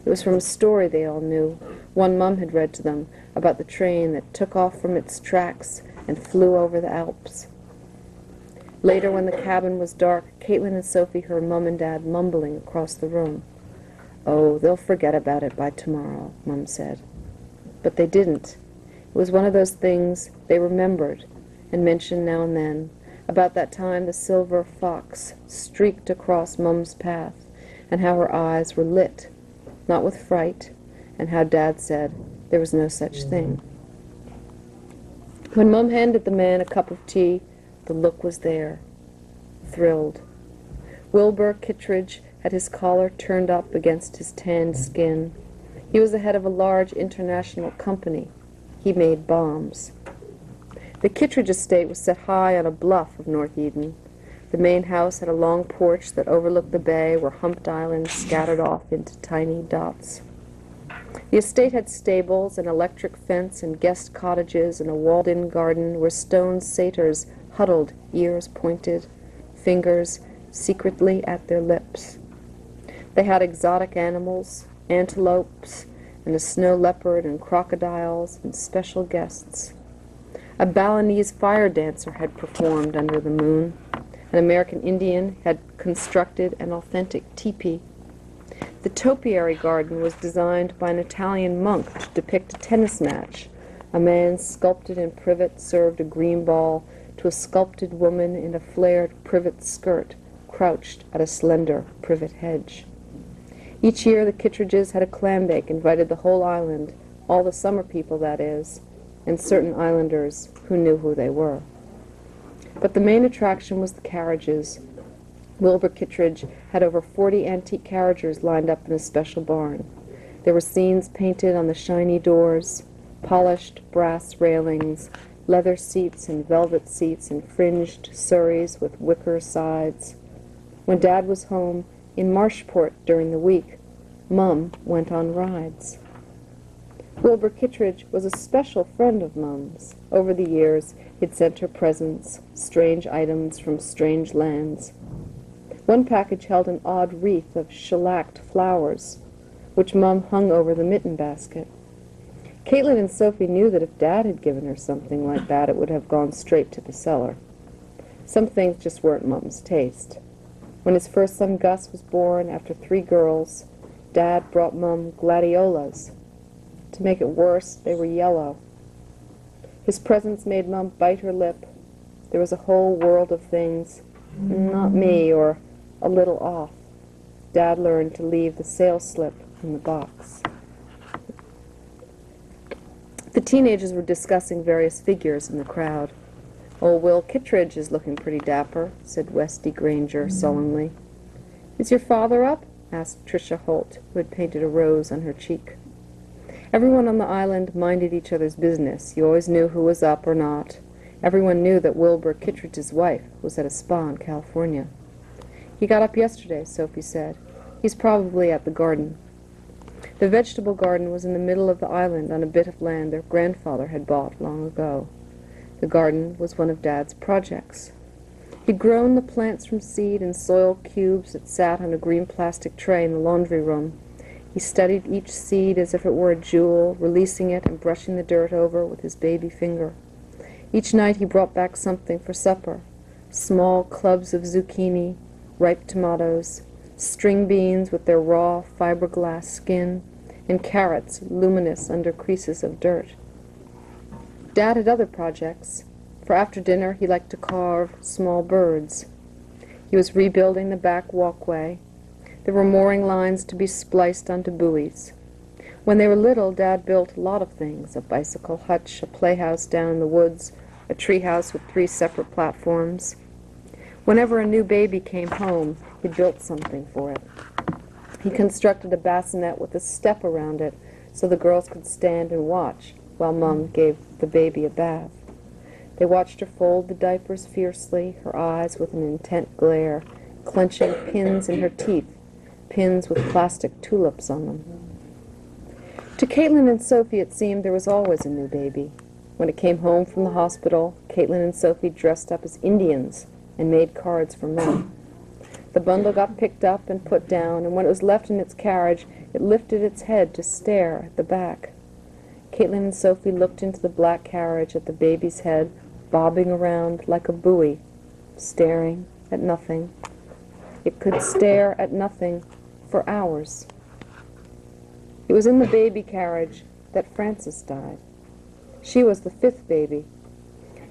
It was from a story they all knew, one Mum had read to them, about the train that took off from its tracks and flew over the Alps. Later, when the cabin was dark, Caitlin and Sophie heard Mum and Dad mumbling across the room. Oh, they'll forget about it by tomorrow, Mum said. But they didn't. It was one of those things they remembered and mentioned now and then, about that time the silver fox streaked across Mum's path, and how her eyes were lit, not with fright, and how Dad said there was no such thing. When Mum handed the man a cup of tea, the look was there, thrilled. Wilbur Kittredge had his collar turned up against his tanned skin. He was the head of a large international company. He made bombs. The Kittredge estate was set high on a bluff of North Eden. The main house had a long porch that overlooked the bay where humped islands scattered off into tiny dots. The estate had stables, an electric fence, and guest cottages, and a walled-in garden where stone satyrs huddled, ears pointed, fingers secretly at their lips. They had exotic animals, antelopes, and a snow leopard and crocodiles and special guests. A Balinese fire dancer had performed under the moon. An American Indian had constructed an authentic teepee. The topiary garden was designed by an Italian monk to depict a tennis match. A man sculpted in privet served a green ball to a sculpted woman in a flared privet skirt, crouched at a slender privet hedge. Each year the Kittredges had a clam bake, invited the whole island, all the summer people, that is, and certain islanders who knew who they were. But the main attraction was the carriages. Wilbur Kittredge had over 40 antique carriages lined up in a special barn. There were scenes painted on the shiny doors, polished brass railings, leather seats and velvet seats and fringed surreys with wicker sides. When Dad was home in Marshport during the week, Mum went on rides. Wilbur Kittredge was a special friend of Mum's. Over the years, he'd sent her presents, strange items from strange lands. One package held an odd wreath of shellacked flowers, which Mum hung over the mitten basket. Caitlin and Sophie knew that if Dad had given her something like that, it would have gone straight to the cellar. Some things just weren't Mum's taste. When his first son Gus was born, after 3 girls, Dad brought Mum gladiolas. To make it worse, they were yellow. His presents made Mum bite her lip. There was a whole world of things, not me, or a little off. Dad learned to leave the sales slip in the box. The teenagers were discussing various figures in the crowd. Old Will Kittredge is looking pretty dapper, said Westy Granger sullenly. Is your father up? Asked Tricia Holt, who had painted a rose on her cheek. Everyone on the island minded each other's business. You always knew who was up or not. Everyone knew that Wilbur Kittredge's wife was at a spa in California. He got up yesterday, Sophie said. He's probably at the garden. The vegetable garden was in the middle of the island on a bit of land their grandfather had bought long ago. The garden was one of Dad's projects. He'd grown the plants from seed in soil cubes that sat on a green plastic tray in the laundry room. He studied each seed as if it were a jewel, releasing it and brushing the dirt over with his baby finger. Each night he brought back something for supper, small clubs of zucchini, ripe tomatoes, string beans with their raw fiberglass skin, and carrots luminous under creases of dirt. Dad had other projects. For after dinner he liked to carve small birds. He was rebuilding the back walkway. There were mooring lines to be spliced onto buoys. When they were little, Dad built a lot of things: a bicycle hutch, a playhouse down in the woods, a treehouse with 3 separate platforms. Whenever a new baby came home, he built something for it. He constructed a bassinet with a step around it so the girls could stand and watch while Mum gave the baby a bath. They watched her fold the diapers fiercely, her eyes with an intent glare, clenching pins in her teeth, pins with plastic tulips on them. To Caitlin and Sophie it seemed there was always a new baby. When it came home from the hospital, Caitlin and Sophie dressed up as Indians and made cards for Mum. The bundle got picked up and put down, and when it was left in its carriage, it lifted its head to stare at the back. Caitlin and Sophie looked into the black carriage at the baby's head, bobbing around like a buoy, staring at nothing. It could stare at nothing for hours. It was in the baby carriage that Frances died. She was the 5th baby.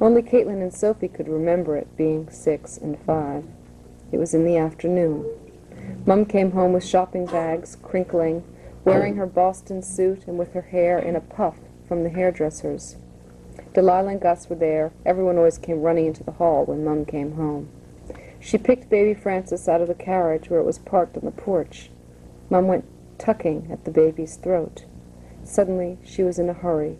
Only Caitlin and Sophie could remember it, being 6 and 5. It was in the afternoon. Mum came home with shopping bags, crinkling, wearing her Boston suit and with her hair in a puff from the hairdresser's. Delilah and Gus were there. Everyone always came running into the hall when Mum came home. She picked baby Frances out of the carriage where it was parked on the porch. Mum went tucking at the baby's throat. Suddenly she was in a hurry,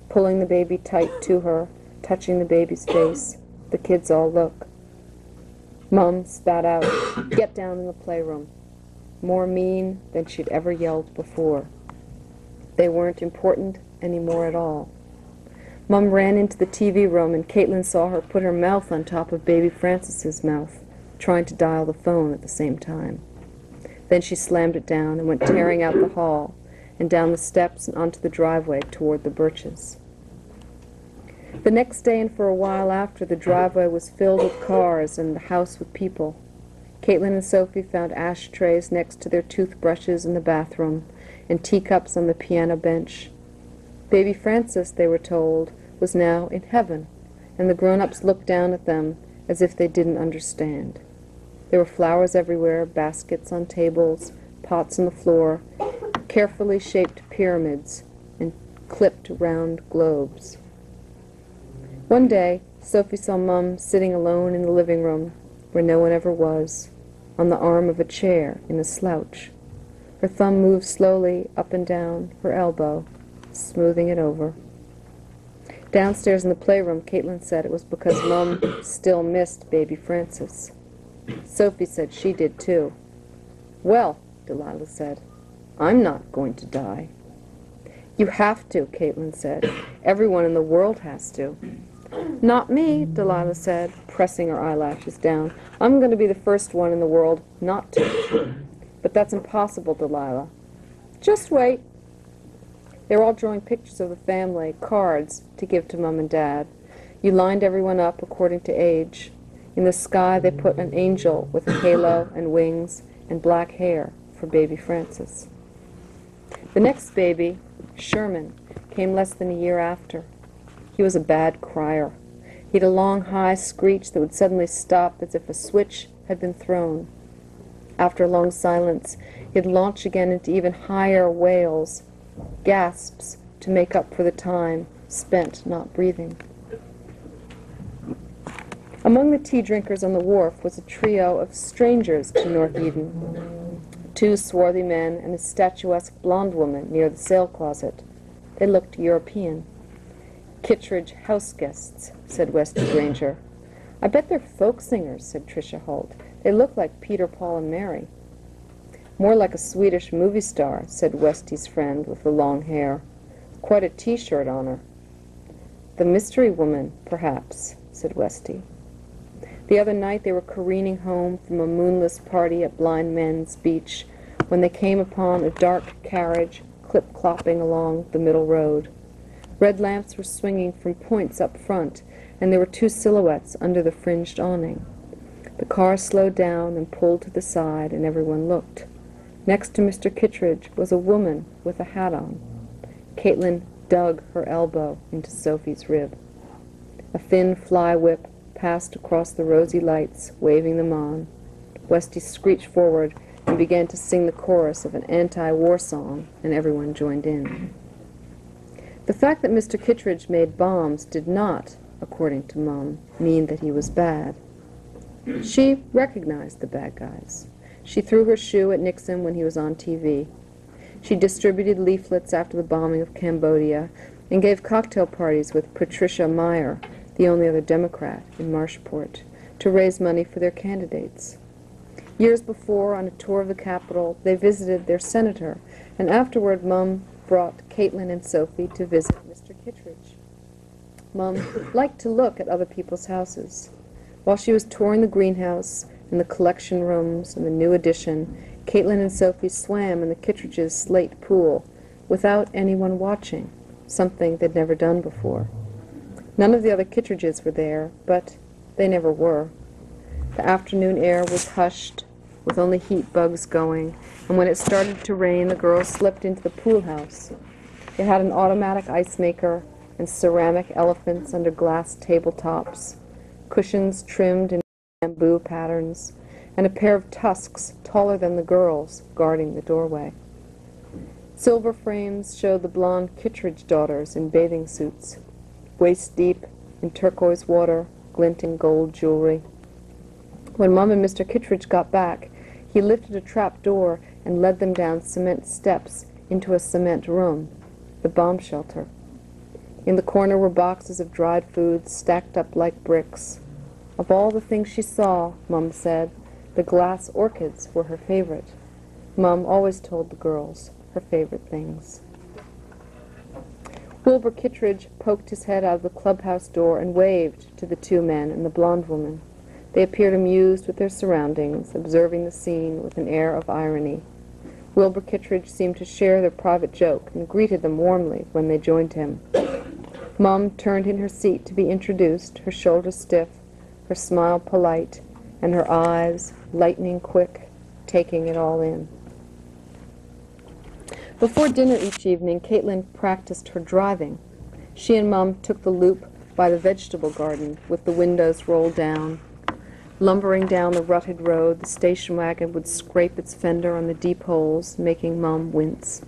pulling the baby tight to her, touching the baby's face. The kids all look. Mum spat out, "Get down in the playroom," more mean than she'd ever yelled before. They weren't important anymore at all. Mum ran into the TV room, and Caitlin saw her put her mouth on top of baby Frances's mouth, trying to dial the phone at the same time. Then she slammed it down and went tearing out the hall and down the steps and onto the driveway toward the Birches. The next day and for a while after, the driveway was filled with cars and the house with people. Caitlin and Sophie found ashtrays next to their toothbrushes in the bathroom and teacups on the piano bench. Baby Frances, they were told, was now in heaven, and the grown-ups looked down at them as if they didn't understand. There were flowers everywhere, baskets on tables, pots on the floor, carefully shaped pyramids, and clipped round globes. One day, Sophie saw Mum sitting alone in the living room, where no one ever was, on the arm of a chair in a slouch. Her thumb moved slowly up and down her elbow, smoothing it over. Downstairs in the playroom, Caitlin said it was because Mum still missed baby Frances. Sophie said she did too. "Well," Delilah said, "I'm not going to die." "You have to," Caitlin said. "Everyone in the world has to." "Not me," Delilah said, pressing her eyelashes down. "I'm going to be the first one in the world not to." "But that's impossible, Delilah." "Just wait." They were all drawing pictures of the family, cards to give to Mum and Dad. You lined everyone up according to age. In the sky they put an angel with a halo and wings and black hair for baby Frances. The next baby, Sherman, came less than a year after. He was a bad crier. He had a long, high screech that would suddenly stop as if a switch had been thrown. After a long silence, he'd launch again into even higher wails, gasps to make up for the time spent not breathing. Among the tea drinkers on the wharf was a trio of strangers to North Eden. 2 swarthy men and a statuesque blonde woman near the sail closet. They looked European. "Kittredge house guests," said Westy Granger. "I bet they're folk singers," said Tricia Holt. "They look like Peter, Paul, and Mary." "More like a Swedish movie star," said Westy's friend with the long hair. "Quite a T-shirt on her." "The mystery woman, perhaps," said Westy. The other night they were careening home from a moonless party at Blind Men's Beach when they came upon a dark carriage clip-clopping along the middle road. Red lamps were swinging from points up front, and there were 2 silhouettes under the fringed awning. The car slowed down and pulled to the side, and everyone looked. Next to Mr. Kittredge was a woman with a hat on. Caitlin dug her elbow into Sophie's rib. A thin fly whip passed across the rosy lights, waving them on. Westy screeched forward and began to sing the chorus of an anti-war song, and everyone joined in. The fact that Mr. Kittredge made bombs did not, according to Mum, mean that he was bad. She recognized the bad guys. She threw her shoe at Nixon when he was on TV. She distributed leaflets after the bombing of Cambodia and gave cocktail parties with Patricia Meyer, the only other Democrat in Marshport, to raise money for their candidates. Years before, on a tour of the Capitol, they visited their senator, and afterward Mum brought Caitlin and Sophie to visit Mr. Kittredge. Mum liked to look at other people's houses. While she was touring the greenhouse and the collection rooms and the new addition, Caitlin and Sophie swam in the Kittredges' slate pool without anyone watching, something they'd never done before. None of the other Kittredges were there, but they never were. The afternoon air was hushed, with only heat bugs going, and when it started to rain, the girls slipped into the pool house. It had an automatic ice maker and ceramic elephants under glass tabletops, cushions trimmed in bamboo patterns, and a pair of tusks taller than the girls guarding the doorway. Silver frames showed the blonde Kittredge daughters in bathing suits, waist-deep in turquoise water, glinting gold jewelry. When Mum and Mr. Kittredge got back, he lifted a trap door and led them down cement steps into a cement room, the bomb shelter. In the corner were boxes of dried foods stacked up like bricks. Of all the things she saw, Mum said, the glass orchids were her favorite. Mum always told the girls her favorite things. Wilbur Kittredge poked his head out of the clubhouse door and waved to the two men and the blonde woman. They appeared amused with their surroundings, observing the scene with an air of irony. Wilbur Kittredge seemed to share their private joke and greeted them warmly when they joined him. Mum turned in her seat to be introduced, her shoulders stiff, her smile polite, and her eyes, lightning quick, taking it all in. Before dinner each evening, Caitlin practiced her driving. She and Mum took the loop by the vegetable garden with the windows rolled down. Lumbering down the rutted road, the station wagon would scrape its fender on the deep holes, making Mum wince.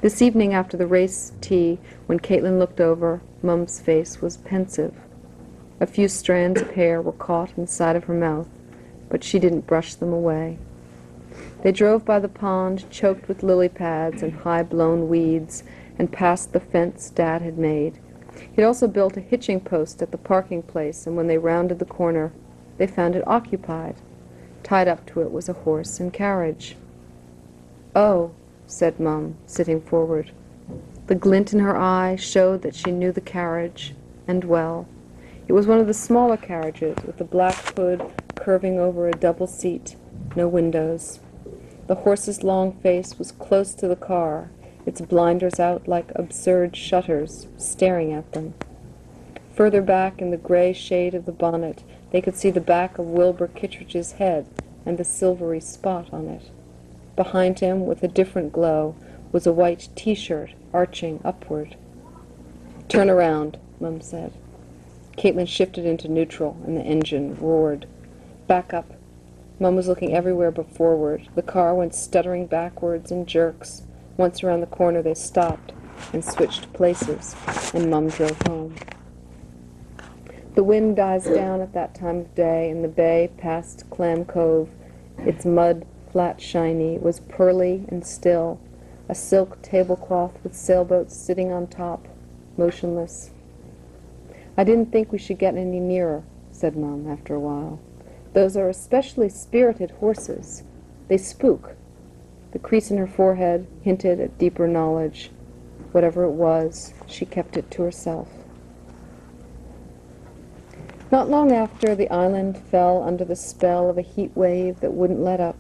This evening after the race tea, when Caitlin looked over, Mum's face was pensive. A few strands of hair were caught in the side of her mouth, but she didn't brush them away. They drove by the pond, choked with lily pads and high-blown weeds, and past the fence Dad had made. He'd also built a hitching post at the parking place, and when they rounded the corner, they found it occupied. Tied up to it was a horse and carriage. "Oh," said Mum, sitting forward. The glint in her eye showed that she knew the carriage, and well. It was one of the smaller carriages, with the black hood curving over a double seat, no windows. The horse's long face was close to the car, its blinders out like absurd shutters, staring at them. Further back in the gray shade of the bonnet, they could see the back of Wilbur Kittredge's head and the silvery spot on it. Behind him, with a different glow, was a white T-shirt arching upward. "Turn around," Mum said. Caitlin shifted into neutral, and the engine roared. "Back up." Mum was looking everywhere but forward. The car went stuttering backwards in jerks. Once around the corner they stopped and switched places, and Mum drove home. The wind dies down at that time of day, and the bay past Clam Cove, its mud flat shiny, was pearly and still, a silk tablecloth with sailboats sitting on top, motionless. "I didn't think we should get any nearer," said Mum after a while. "Those are especially spirited horses. They spook." The crease in her forehead hinted at deeper knowledge. Whatever it was, she kept it to herself. Not long after, the island fell under the spell of a heat wave that wouldn't let up.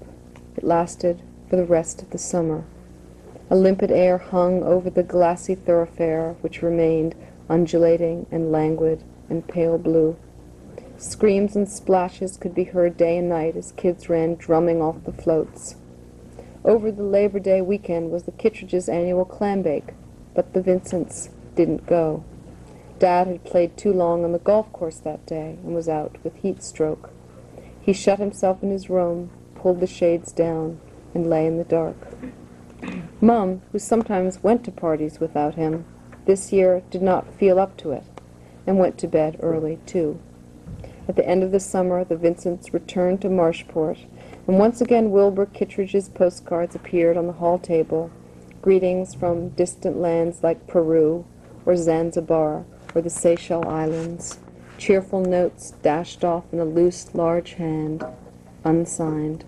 It lasted for the rest of the summer. A limpid air hung over the glassy thoroughfare, which remained undulating and languid and pale blue. Screams and splashes could be heard day and night as kids ran drumming off the floats. Over the Labor Day weekend was the Kittredges' annual clam bake, but the Vincents didn't go. Dad had played too long on the golf course that day and was out with heat stroke. He shut himself in his room, pulled the shades down, and lay in the dark. Mum, who sometimes went to parties without him, this year did not feel up to it, and went to bed early, too. At the end of the summer, the Vincents returned to Marshport, and once again Wilbur Kittredge's postcards appeared on the hall table, greetings from distant lands like Peru or Zanzibar or the Seychelles Islands, cheerful notes dashed off in a loose, large hand, unsigned.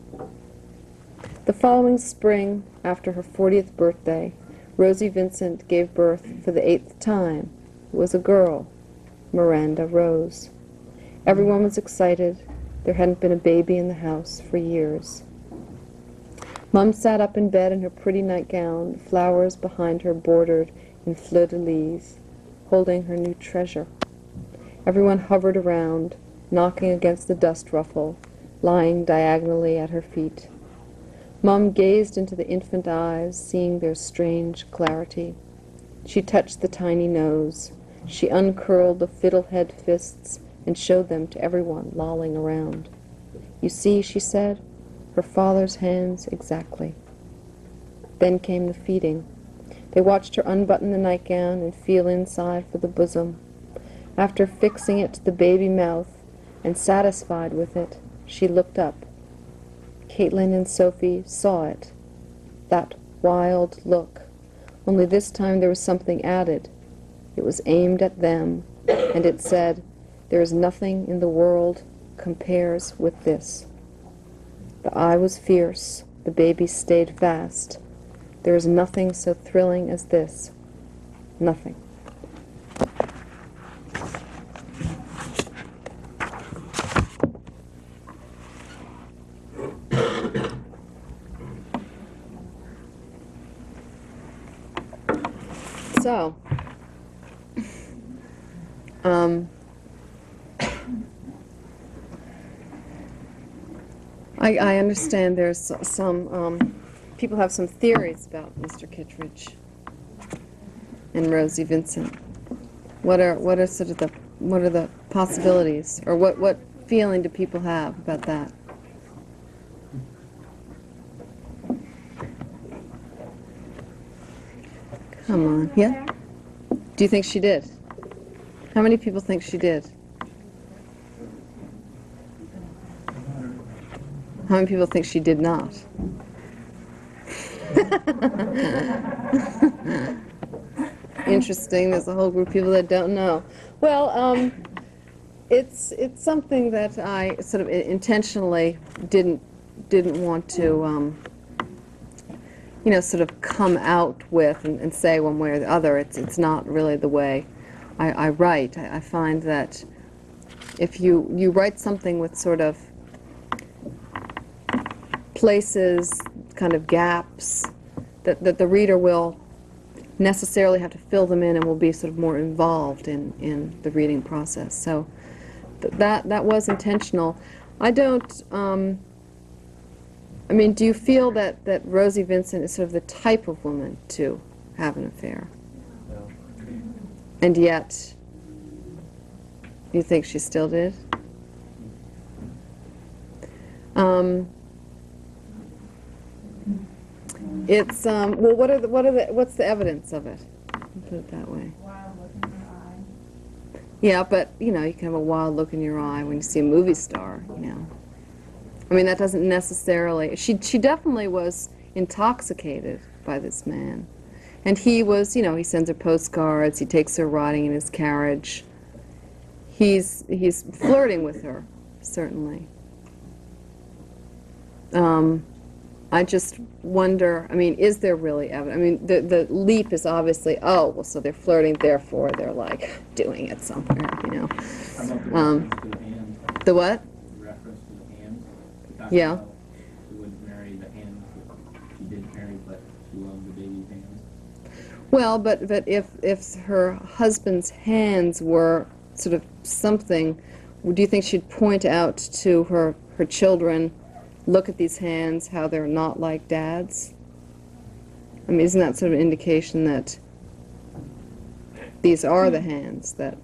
The following spring, after her 40th birthday, Rosie Vincent gave birth for the 8th time. It was a girl, Miranda Rose. Everyone was excited. There hadn't been a baby in the house for years. Mum sat up in bed in her pretty nightgown, flowers behind her bordered in fleur-de-lis, holding her new treasure. Everyone hovered around, knocking against the dust ruffle, lying diagonally at her feet. Mum gazed into the infant eyes, seeing their strange clarity. She touched the tiny nose. She uncurled the fiddlehead fists and showed them to everyone lolling around. "You see," she said, "her father's hands exactly." Then came the feeding. They watched her unbutton the nightgown and feel inside for the bosom. After fixing it to the baby mouth and satisfied with it, she looked up. Caitlin and Sophie saw it, that wild look, only this time there was something added. It was aimed at them, and it said, "There is nothing in the world compares with this." The eye was fierce, the baby stayed fast. There is nothing so thrilling as this. Nothing. So, I understand there's some, people have some theories about Mr. Kittredge and Rosie Vincent. What are sort of the possibilities, or what feeling do people have about that? Come on, yeah? Do you think she did? How many people think she did? How many people think she did not? Interesting. There's a whole group of people that don't know. Well, it's something that I sort of intentionally didn't want to, sort of come out with and say one way or the other. It's not really the way I write. I find that if you write something with sort of places, kind of gaps, that the reader will necessarily have to fill them in and will be sort of more involved in the reading process. So that was intentional. I don't, I mean, do you feel that Rosie Vincent is sort of the type of woman to have an affair? No. And yet, you think she still did? It's well, what's the evidence of it? I'll put it that way. Wild look in your eye. Yeah, but you can have a wild look in your eye when you see a movie star. I mean, that doesn't necessarily. She definitely was intoxicated by this man, and he was. He sends her postcards. He takes her riding in his carriage. He's flirting with her, certainly. I just wonder, I mean, is there really evidence? I mean, the leap is obviously, oh, well, so they're flirting, therefore they're, like, doing it somewhere, How about the reference to the hands? The what? The reference to the hands? Yeah. She wouldn't marry the hands that she did marry, but she loved the baby's hands. Well, but if her husband's hands were sort of something do you think she'd point out to her children, look at these hands, how they're not like Dad's? I mean, isn't that sort of an indication that these are the hands that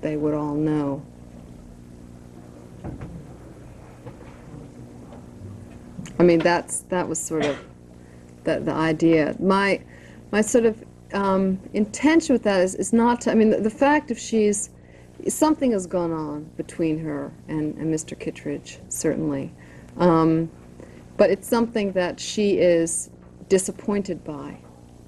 they would all know? I mean, that was sort of the idea. My sort of intention with that is not to, I mean, the fact if something has gone on between her and Mr. Kittredge, certainly. But it's something that she is disappointed by.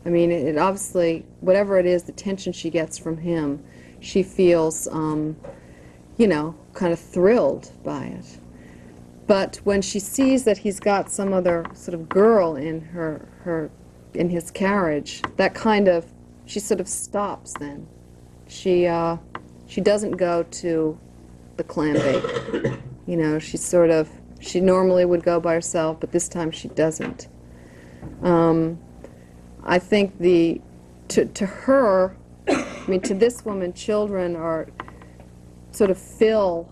I mean, it obviously, whatever it is, the tension she gets from him, she feels, you know, kind of thrilled by it. But when she sees that he's got some other sort of girl in in his carriage, that kind of, she sort of stops then. She doesn't go to the clam bake. You know, she normally would go by herself, but this time she doesn't. I think to her, I mean, to this woman, children are sort of fill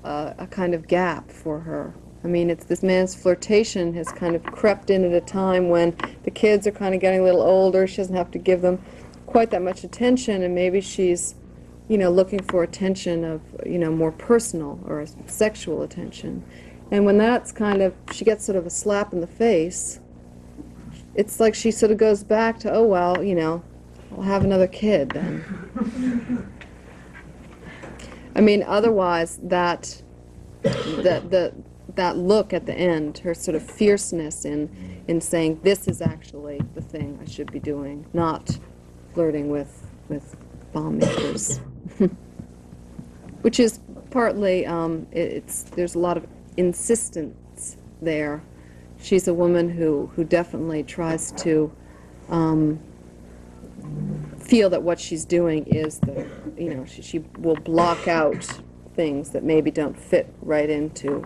a kind of gap for her. I mean, it's this man's flirtation has kind of crept in at a time when the kids are kind of getting a little older. She doesn't have to give them quite that much attention, and maybe she's, you know, looking for attention of, you know, more personal or sexual attention. And when that's kind of, she gets sort of a slap in the face, it's like she sort of goes back to, oh, well, you know, I'll have another kid then. I mean, otherwise, that look at the end, her sort of fierceness in saying, this is actually the thing I should be doing, not flirting with bomb makers. Which is partly, there's a lot of insistence there. She's a woman who definitely tries to feel that what she's doing is you know, she will block out things that maybe don't fit right into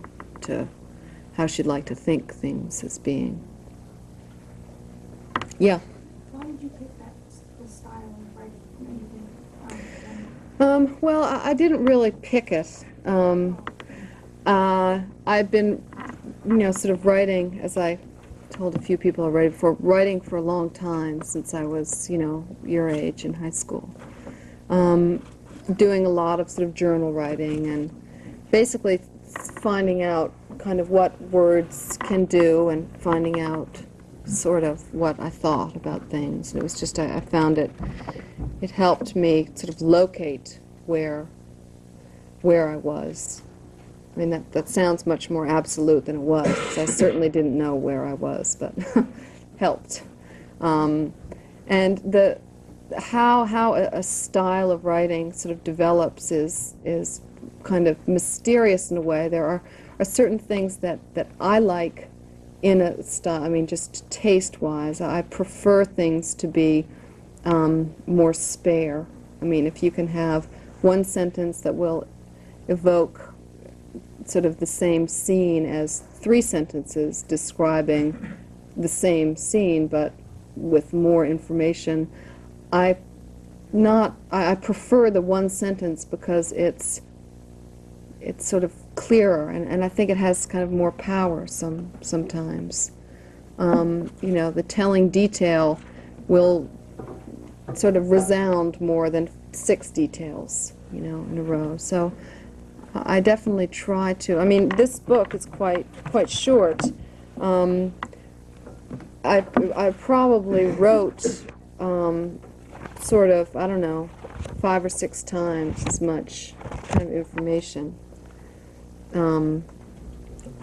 how she'd like to think things as being. Yeah. Why did you pick the style of writing? Well, I didn't really pick it. I've been, you know, sort of writing, as I told a few people already before, writing for a long time, since I was, you know, your age in high school. Doing a lot of sort of journal writing and basically finding out kind of what words can do and finding out sort of what I thought about things. And it was just, I found it helped me sort of locate where I was. I mean, that sounds much more absolute than it was, because I certainly didn't know where I was, but helped. And how a style of writing sort of develops is kind of mysterious in a way. There are certain things that I like in a style, I mean, just taste-wise. I prefer things to be more spare. I mean, if you can have one sentence that will evoke sort of the same scene as 3 sentences describing the same scene, but with more information, I prefer the one sentence because it's sort of clearer, and I think it has kind of more power sometimes. You know, the telling detail will sort of resound more than 6 details, you know, in a row. So I definitely try to. I mean, this book is quite short. I probably wrote sort of, I don't know, 5 or 6 times as much kind of information.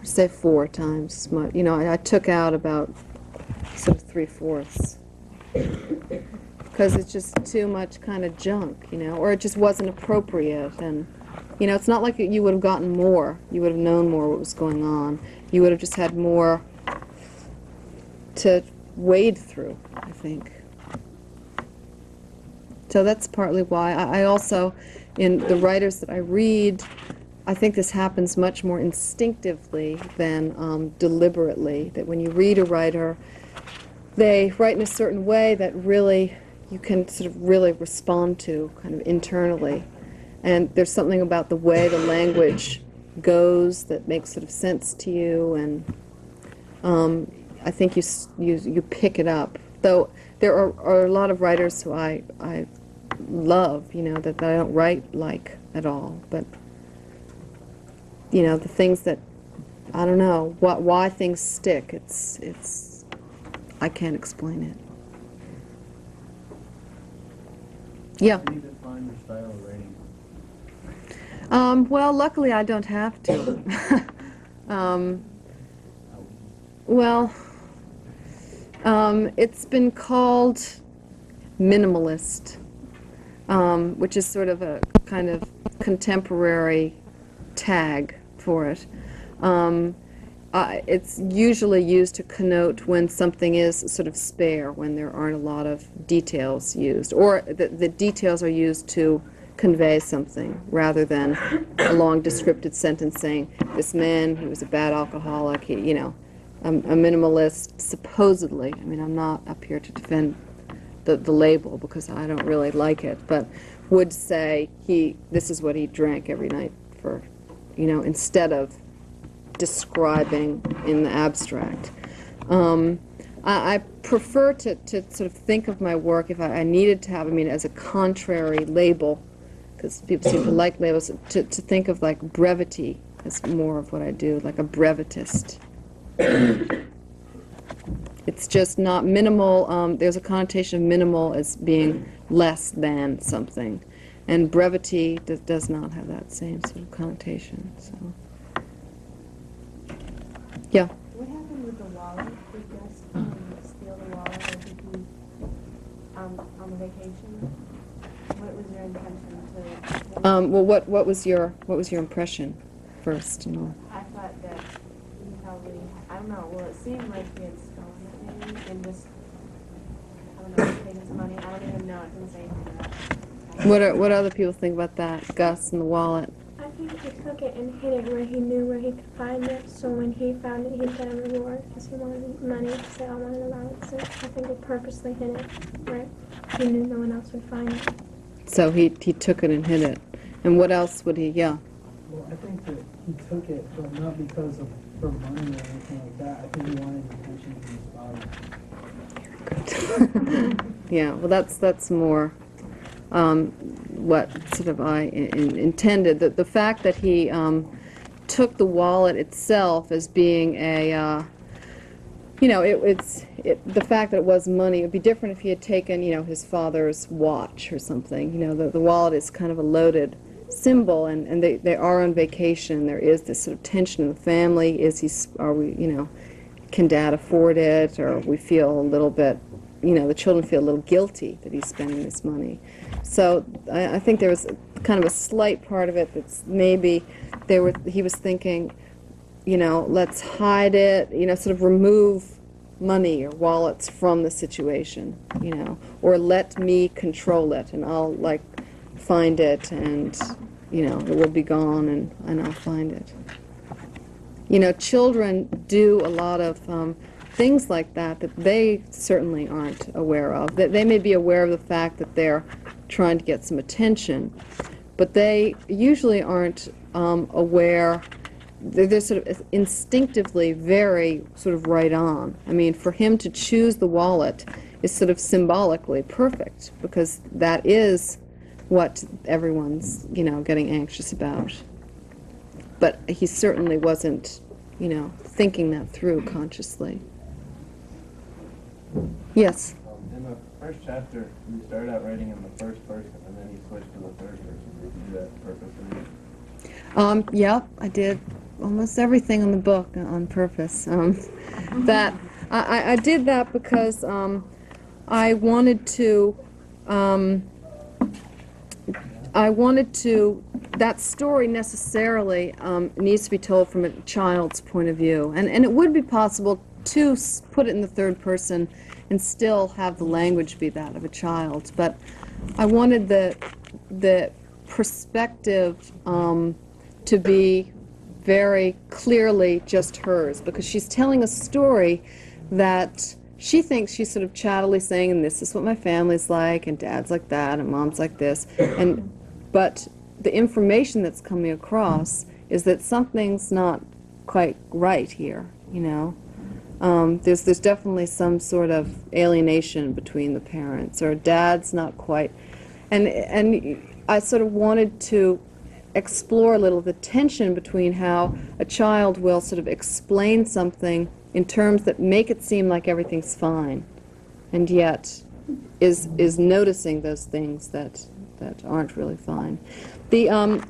Say 4 times as much. You know, I took out about sort of 3/4 because it's just too much kind of junk, you know, or it just wasn't appropriate. And you know, it's not like you would have gotten more. You would have known more what was going on. You would have just had more to wade through, I think. So that's partly why. I also, in the writers that I read, I think this happens much more instinctively than deliberately, that when you read a writer, they write in a certain way that really you can sort of really respond to kind of internally. and there's something about the way the language goes that makes sort of sense to you, and I think you pick it up. Though there are a lot of writers who I love, that I don't write like at all, but the things that I don't know why things stick. It's I can't explain it. Yeah. How do you define your style of writing? Well, luckily I don't have to. Well, it's been called minimalist, which is sort of a kind of contemporary tag for it. It's usually used to connote when something is sort of spare, when there aren't a lot of details used, or the details are used to convey something rather than a long descriptive sentence saying, this man, he was a bad alcoholic, a minimalist, supposedly. I mean, I'm not up here to defend the label because I don't really like it, but would say this is what he drank every night for, instead of describing in the abstract. I prefer to sort of think of my work, if I needed to have, as a contrary label, because people seem to like labels, to think of like brevity as more of what I do, like a brevetist. It's just not minimal. There's a connotation of minimal as being less than something, and brevity does not have that same sort of connotation. So, yeah. What happened with the wallet? Did Gus steal the wallet, or did he on the vacation? What was your intention to? Well, what was your impression first? I thought that he probably, I don't know. Well, it seemed like he had stolen it maybe, and just, I don't know, taken some money. I don't even know. It didn't say anything about it. What other people think about that? Gus and the wallet. I think he took it and hid it where he knew where he could find it, so when he found it, he'd get a reward because he wanted money to say, I wanted allowance. So I think he purposely hid it where he knew no one else would find it. So he took it and hid it. And what else would he, yeah? Well, I think that he took it, but not because of for money or anything like that. I think he wanted attention from his father. Yeah, well that's more what sort of I intended. The fact that he took the wallet itself as being a, the fact that it was money. It would be different if he had taken, his father's watch or something. The wallet is kind of a loaded symbol, and they are on vacation. There is this sort of tension in the family. Can Dad afford it? Or we feel a little bit, the children feel a little guilty that he's spending this money. So I think there was kind of a slight part of it that's maybe he was thinking, let's hide it, sort of remove money or wallets from the situation, or let me control it, and I'll find it, and it will be gone, and I'll find it. Children do a lot of things like that they certainly aren't aware of. They may be aware of the fact that they're trying to get some attention, but they usually aren't aware. They're sort of instinctively very sort of right on. For him to choose the wallet is sort of symbolically perfect, because that is what everyone's, getting anxious about. But he certainly wasn't, thinking that through consciously. Yes? In the first chapter, you started out writing in the first person, and then you switched to the third person. Did you do that purposely? Yeah, I did almost everything in the book on purpose. That I did that because I wanted to. That story necessarily needs to be told from a child's point of view, and it would be possible to put it in the third person and still have the language be that of a child. But I wanted the perspective to be very clearly just hers, because she's telling a story that she thinks she's sort of chattily saying, and this is what my family's like, and Dad's like that, and Mom's like this, but the information that's coming across is that something's not quite right here, you know. There's definitely some sort of alienation between the parents, or dad's not quite, and I sort of wanted to explore a little the tension between how a child will sort of explain something in terms that make it seem like everything's fine, and yet is noticing those things that aren't really fine. The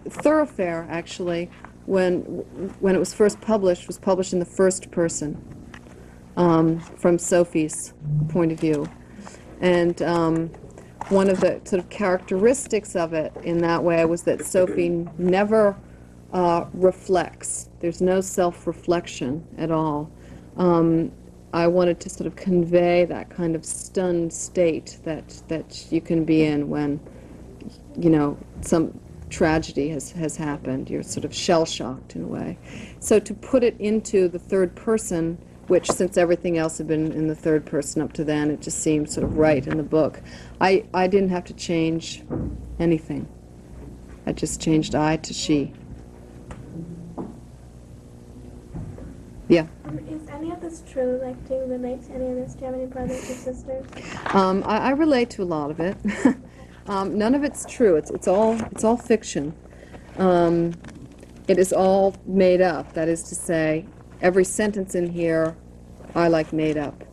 Thoroughfare, actually, when it was first published, was published in the first person, from Sophie's point of view. And one of the sort of characteristics of it in that way was that Sophie never reflects. There's no self-reflection at all. I wanted to sort of convey that kind of stunned state that you can be in when, you know, some tragedy has happened. You're sort of shell-shocked in a way. So to put it into the third person, which, since everything else had been in the third person up to then, it just seemed sort of right in the book. I didn't have to change anything. I just changed I to she. Yeah. Is any of this true? Like, do you relate to any of this? Do you have any brothers or sisters? I relate to a lot of it. None of it's true. It's all fiction. It is all made up. That is to say, every sentence in here I made up.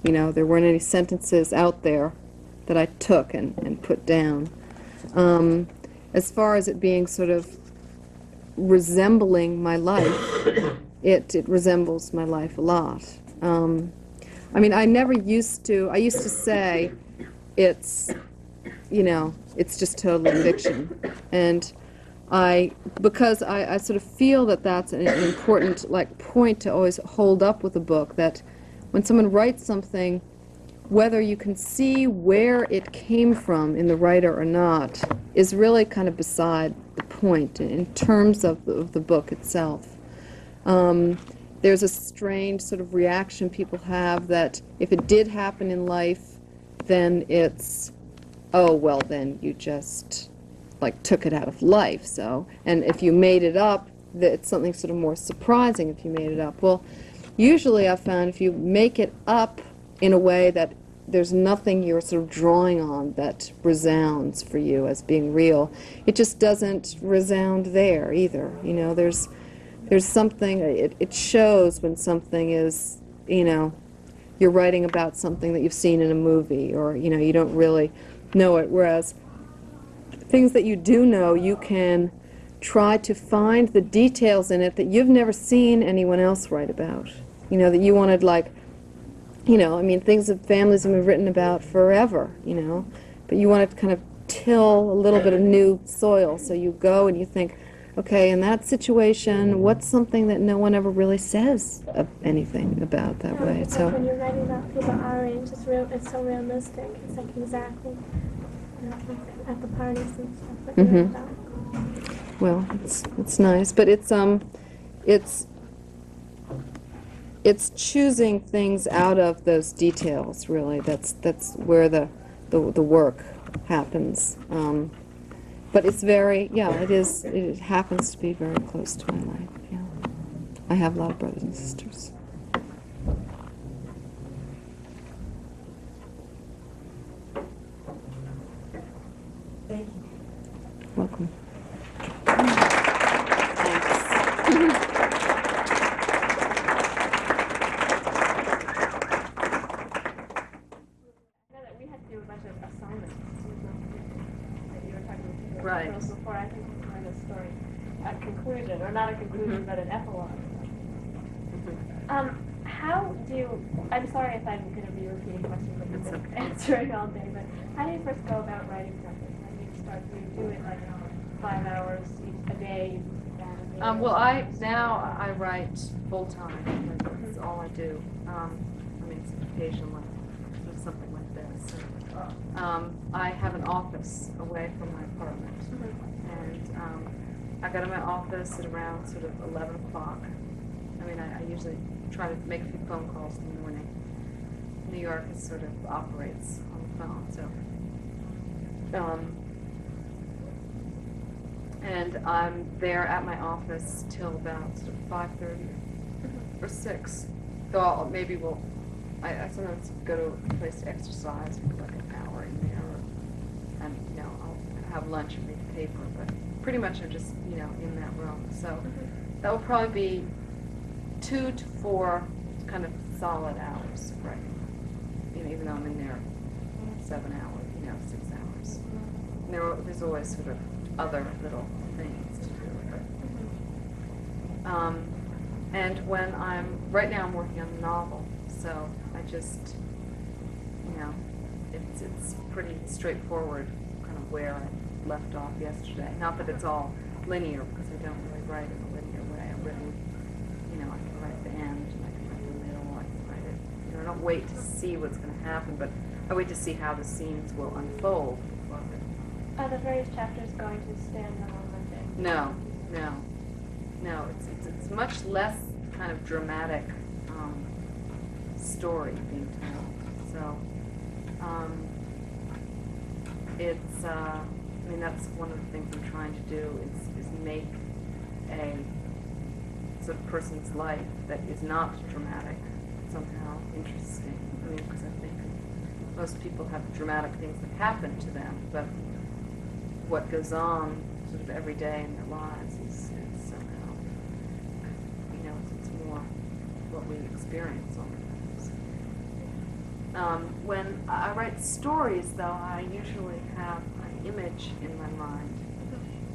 You know, there weren't any sentences out there that I took and put down. As far as it being sort of resembling my life, it resembles my life a lot. I mean, I used to say it's, you know, it's just total fiction. And because I sort of feel that that's an important point to always hold up with a book, that when someone writes something, whether you can see where it came from in the writer or not is really kind of beside the point in terms of the book itself. There's a strange sort of reaction people have that if it did happen in life, then it's, oh, well, then you just took it out of life. So, and if you made it up, it's something sort of more surprising if you made it up. Well, usually I've found if you make it up in a way that there's nothing you're sort of drawing on that resounds for you as being real, it just doesn't resound there either. You know, there's something, it shows when something is, you know, you're writing about something that you've seen in a movie, or, you know, you don't really know it, whereas things that you do know, you can try to find the details in it that you've never seen anyone else write about. You know, that you wanted, you know, I mean, things that families have been written about forever, you know, but you want to kind of till a little bit of new soil, so you go and you think, okay, in that situation, what's something that no one ever really says anything about that way? It's So when you're writing about people our age, it's so realistic. It's like exactly, you know, at the parties and stuff that you're about. well, it's nice, but it's choosing things out of those details, really. That's where the work happens. But it's very, yeah, it happens to be very close to my life, yeah. I have a lot of brothers and sisters. Thank you. Welcome. Right. Before I think we find a story, a conclusion, or not a conclusion, but an epilogue. How do you, I'm sorry if I'm going to be repeating questions that you've been answering all day, but how do you first go about writing something? How do you start? Do you do it 5 hours a day? Well, now I write full time. That's all I do. I mean, it's occasionally something like this. I have an office away from my apartment, and I go to my office at around sort of 11 o'clock. I mean, I usually try to make a few phone calls in the morning. New York is sort of operates on the phone, so and I'm there at my office till about sort of 5:30 or 6. So I sometimes go to a place to exercise for like an hour in there, and I'll have lunch and read the paper, but pretty much I'm just in that room. So that will probably be 2 to 4 kind of solid hours, right? Even though I'm in there 7 hours, 6 hours. And there's always sort of other little things to do. But, and when right now I'm working on a novel, so I just, it's pretty straightforward kind of where I left off yesterday. Not that it's all linear, because I don't really write in a linear way. I've written, I can write the end, and I can write the middle, I can write it. I don't wait to see what's going to happen, but I wait to see how the scenes will unfold. Are the various chapters going to stand on Monday? No. It's much less kind of dramatic story being told. So it's that's one of the things I'm trying to do is make a sort of person's life that is not dramatic somehow interesting. Because I think most people have dramatic things that happen to them, but what goes on sort of every day in their lives is somehow, it's more what we experience all the time. When I write stories, though, I usually have an image in my mind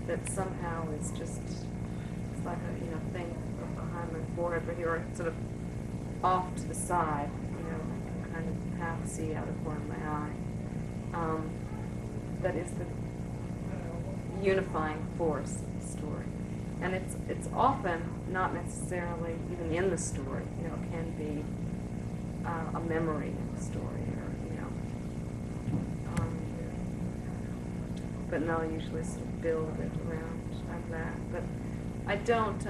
that somehow is just, it's like a thing behind my forehead right here, or sort of off to the side, I can kind of half see out of the corner of my eye. That is the unifying force of the story. And it's often not necessarily even in the story. It can be a memory in the story, or but no, I usually sort of build it around that. But I don't.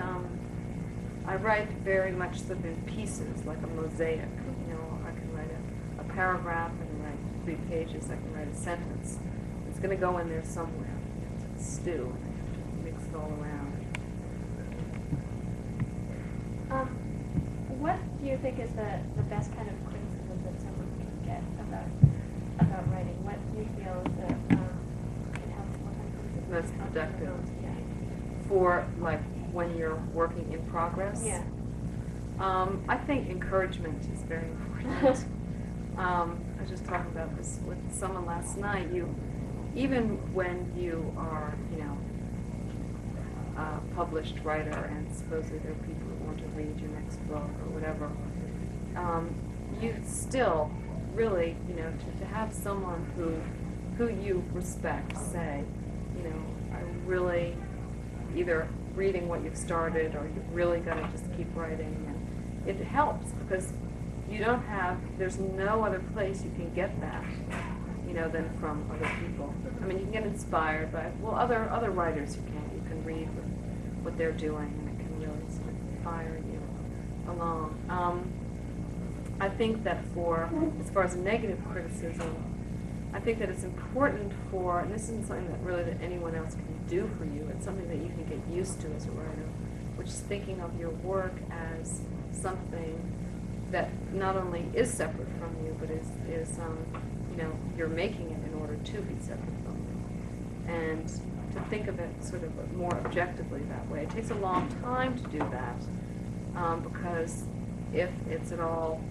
I write very much sort of in pieces, like a mosaic. I can write a paragraph, I can write 3 pages, I can write a sentence. It's going to go in there somewhere. Stew, and I have to mix it all around. What do you think is the best kind of criticism that someone can get about writing? What do you feel is that can help someone? Most productive. Yeah. For like when you're working in progress? Yeah. I think encouragement is very important. I was just talking about this with someone last night. Even when you are, a published writer, and supposedly there are people who want to read your next book or whatever, you still really, to have someone who you respect say, I really, either reading what you've started, or you've really got to just keep writing, and it helps because there's no other place you can get that, than from other people. You can get inspired by, other writers you can read what they're doing, and it can really sort of fire you along. I think that as far as negative criticism, I think that it's important and this isn't something that anyone else can do for you, it's something that you can get used to as a writer, which is thinking of your work as something that not only is separate from you, but is you're making it in order to be separate from you. And to think of it sort of more objectively that way. It takes a long time to do that, because if it's at all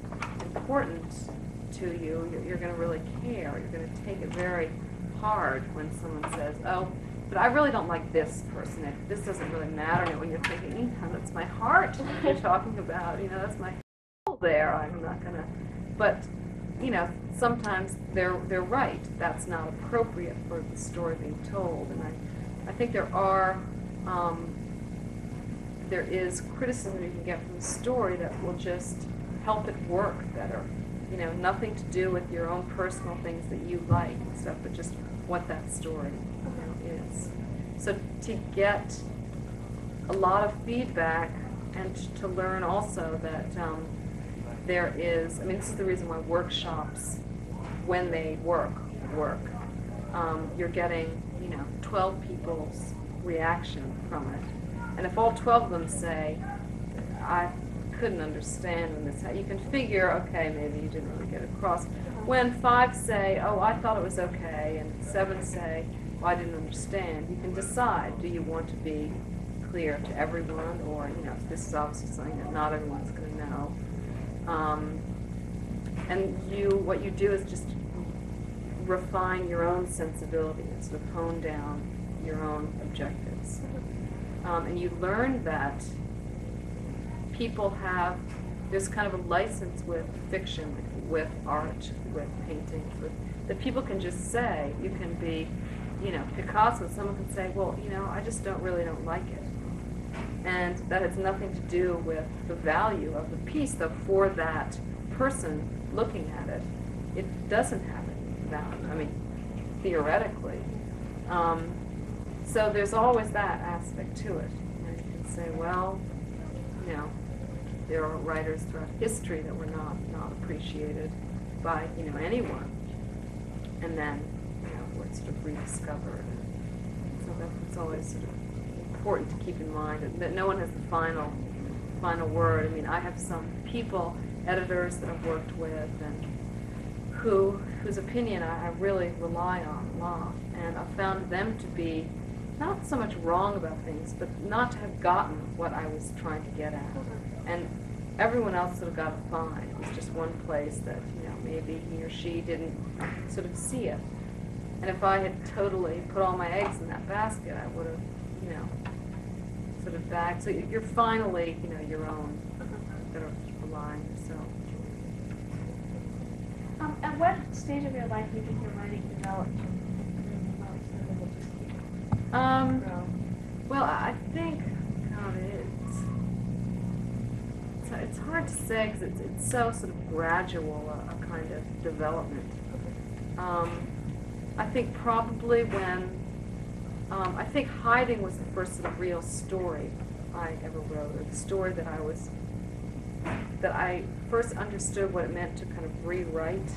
important to you, you're going to really care. You're going to take it very hard when someone says, oh, but I really don't like this person. This doesn't really matter. And when you're thinking, that's my heart you're talking about. That's my soul there. I'm not going to. But, sometimes they're right. That's not appropriate for the story being told. And I think there is criticism you can get from the story that will just help it work better. Nothing to do with your own personal things that you like and stuff, but just what that story is. So to get a lot of feedback, and to learn also that there is, this is the reason why workshops, when they work, you're getting, 12 people's reaction from it. And if all 12 of them say, I couldn't understand when this, you can figure, okay, maybe you didn't really get across. When 5 say, oh, I thought it was okay, and 7 say, well, I didn't understand, you can decide, do you want to be clear to everyone, or, this is obviously something that not everyone's going to know. And what you do is just refine your own sensibility and sort of hone down your own objectives. And you learn that there's kind of a license with fiction, with art, with painting, that people can just say, you can be, Picasso, someone can say, well, I just really don't like it. And that has nothing to do with the value of the piece, though for that person looking at it, it doesn't have any value, I mean, theoretically. So there's always that aspect to it. And you can say, well, there are writers throughout history that were not appreciated by, anyone. And then, were sort of rediscovered. So that's always sort of important to keep in mind, that no one has the final word. I mean, I have some people, editors that I've worked with, and whose opinion I really rely on a lot. And I've found them to be not so much wrong about things, but not to have gotten what I was trying to get at. And everyone else sort of got it fine. It was just one place that, maybe he or she didn't sort of see it. And if I had totally put all my eggs in that basket, I would have, sort of bagged. So you're finally, your own, that are relying on yourself. At what stage of your life do you think your writing developed? Well, I think, it's hard to say because it's so sort of gradual, a kind of development. I think probably when, I think Hiding was the first sort of real story I ever wrote, or the story that I first understood what it meant to kind of rewrite,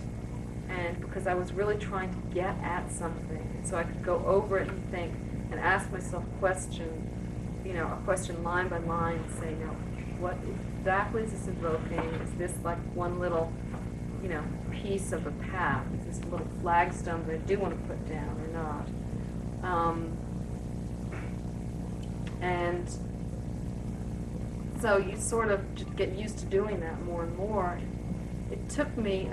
and because I was really trying to get at something, and so I could go over it and think, and ask myself a question line by line, and say, what exactly is this evoking? Is this like one little, piece of a path? Is this a little flagstone that I do want to put down or not? And so you sort of just get used to doing that more and more. It took me,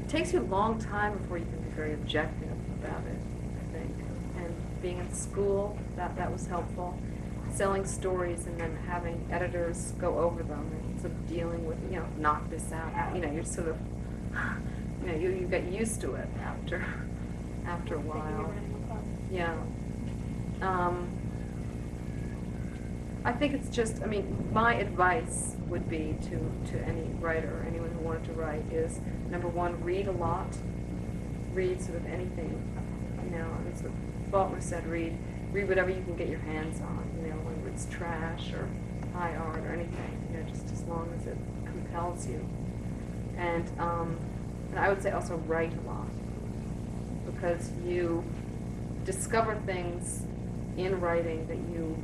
it takes you a long time before you can be very objective about it, I think. And being in school, that was helpful. Selling stories and then having editors go over them and sort of dealing with, knock this out. You're sort of, you get used to it after a while. Yeah. I think it's just, my advice would be to any writer or anyone who wanted to write is, number one, read a lot. Read sort of anything. That's what Faulkner said, read whatever you can get your hands on, whether it's trash or high art or anything, just as long as it compels you. And I would say also write a lot, because you discover things in writing that you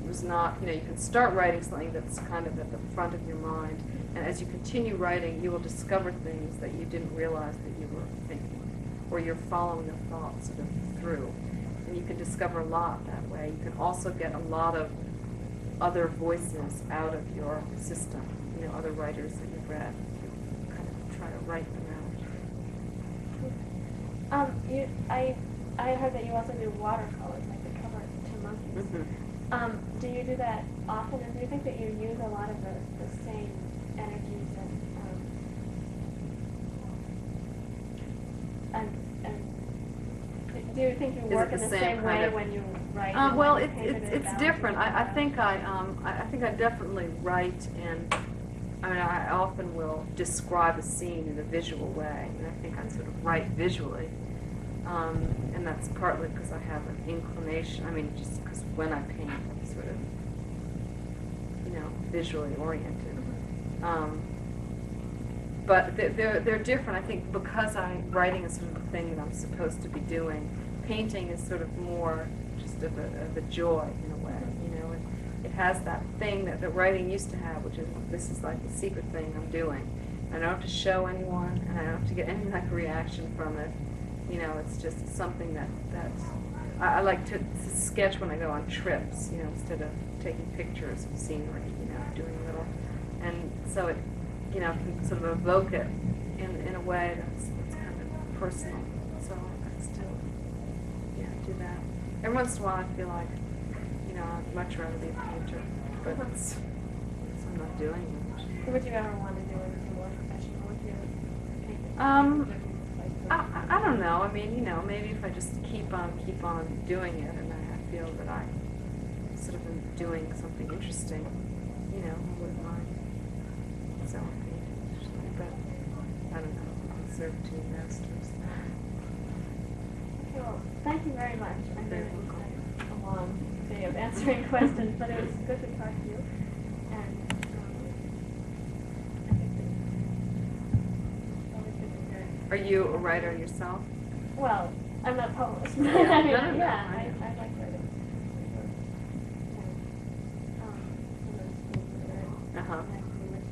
was not, you can start writing something that's kind of at the front of your mind, and as you continue writing, you will discover things that you didn't realize that you were thinking, or you're following the thoughts sort of through. And you can discover a lot that way. You can also get a lot of other voices out of your system, other writers that you've read. You kind of try to write them out. I heard that you also do watercolors, like the cover to monkeys. Mm-hmm. Do you do that often, and do you think that you use a lot of the same energies and do you think you work in the same way when you write? Well, it's different. I think I definitely write, and I often will describe a scene in a visual way, and I think I sort of write visually, and that's partly because I have an inclination. Just because when I paint, I'm sort of, visually oriented. But they're different. I think because writing is sort of the thing that I'm supposed to be doing, painting is sort of more just of a joy in a way, you know. It has that thing that the writing used to have, which is this is like the secret thing I'm doing. I don't have to show anyone, and I don't have to get any like reaction from it. You know, it's just something that I like to sketch when I go on trips. You know, instead of taking pictures of scenery. You know, doing little, and so it, you know, can sort of evoke it in a way that's kind of personal. So I still, yeah, do that. Every once in a while, I feel like, you know, I'd much rather be a painter, but it's I'm not doing it. Would you ever want to do anything more professional with your painting? I don't know. I mean, you know, maybe if I just keep on doing it, and I feel that I sort of am doing something interesting, you know, I wouldn't mind selling paintings, but I don't know. I'll serve two masters. Okay, well, thank you very much. I know it was a long day of answering questions, but it was good to talk to you. And I think that it's always good to hear. Are you a writer yourself? Well, I'm not published. But Yeah, I mean, no. yeah, I like writing. Uh-huh.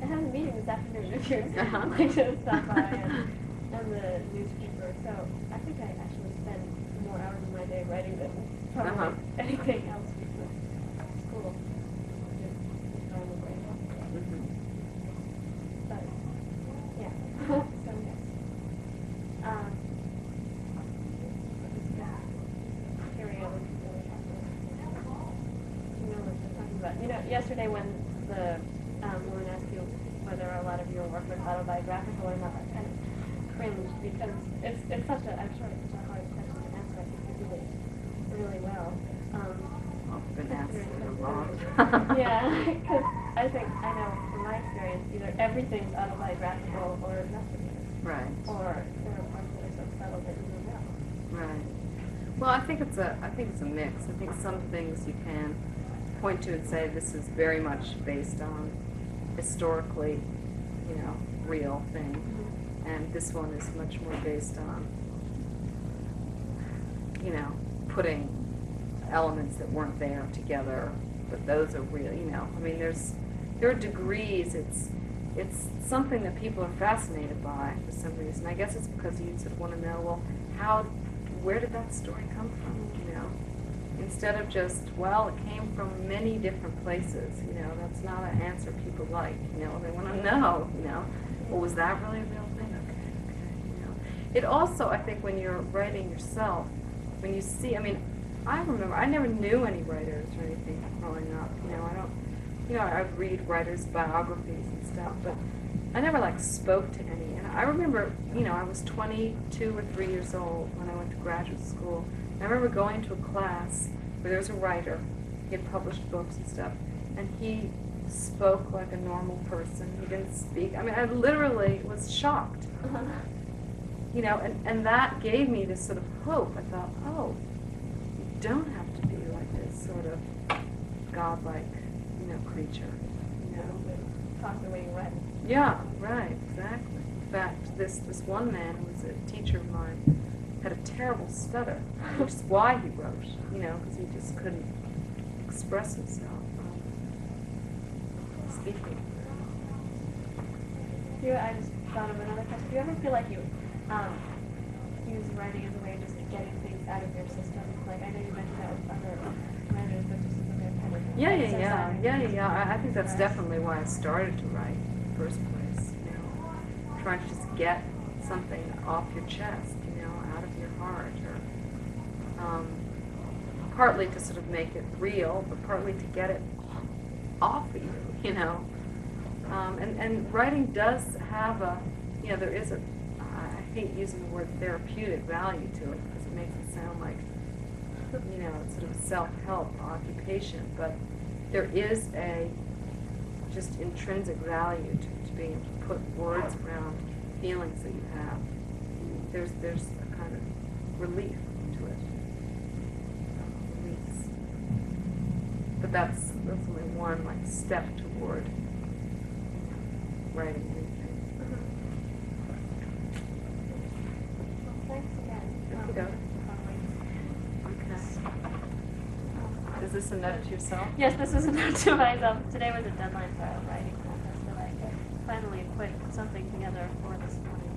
I have a meeting this afternoon if you'd Uh-huh. like to stop by and the newspaper. So I think I actually spend more hours of my day writing than probably Uh-huh. anything else because school. Just normal brain. Mhm. But yeah. So yes. Carry on with the other topic. You know what we're talking about. You know, yesterday when the woman asked you whether a lot of your work was autobiographical or not, I kind of cringed because it's such a, I'm sure it's such a hard question to answer. I think you did it really well. I've been asked it a lot. Yeah, because I think, I know from my experience, either everything's autobiographical or nothing is. Right. Or there are parts that are so subtle that you don't know. Right. Well, I think it's a mix. I think some things you can point to and say this is very much based on historically, you know, real thing, and this one is much more based on, you know, putting elements that weren't there together, but those are real. You know, I mean, there are degrees. It's something that people are fascinated by for some reason. I guess it's because you sort of want to know, well, where did that story come from? You know, instead of just, well, it came from many different places. You know, that's not an answer people like. You know, they want to know. You know, well, was that really a real thing? Okay. You know, it also, I think, when you're writing yourself, when you see, I mean, I remember I never knew any writers or anything growing up. You know, I don't. You know, I'd read writers' biographies and stuff, but I never like spoke to any. And I remember, you know, I was 22 or 3 years old when I went to graduate school. And I remember going to a class where there was a writer. He had published books and stuff, and he spoke like a normal person. He didn't speak. I mean, I literally was shocked. You know, and that gave me this sort of hope. I thought, oh, you don't have to be like this sort of godlike, you know, creature. You know, Talk the way you write. yeah, right, exactly. In fact, this one man who was a teacher of mine had a terrible stutter, which is why he wrote, you know, because he just couldn't express himself speaking. I just thought of another question. Do you ever feel like you use writing as a way of just getting things out of your system? Like, I know you mentioned that with other writers, but just as a way of kind of exercising. I think that's definitely why I started to write in the first place. You know, trying to just get something off your chest, you know, out of your heart, or partly to sort of make it real, but partly to get it off of you, you know. And writing does have a, you know, there is a, I hate using the word therapeutic value to it because it makes it sound like, you know, it's sort of a self-help occupation, but there is a just intrinsic value to being able to put words around feelings that you have. There's a kind of relief to it. Release. But that's only one like step toward writing anything. Well, thanks again. Okey-doke. Was this a note to yourself? Yes, this was a note to myself. Today was a deadline for a writing contest that I could finally put something together for this morning.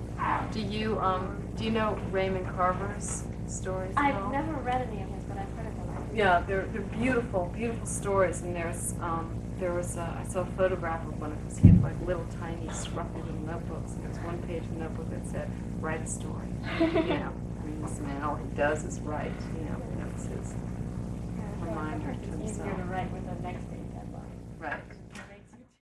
Do you know Raymond Carver's stories at all? I've never read any of his, but I've heard of them. Yeah, they're beautiful, beautiful stories, and I saw a photograph of one of his. He had like little tiny scruffy little notebooks, and there was one page in the notebook that said, "Write a story." You know, I mean, this man, all he does is write. You know, that was his reminder to It's himself. easier to write with a next day deadline. Right.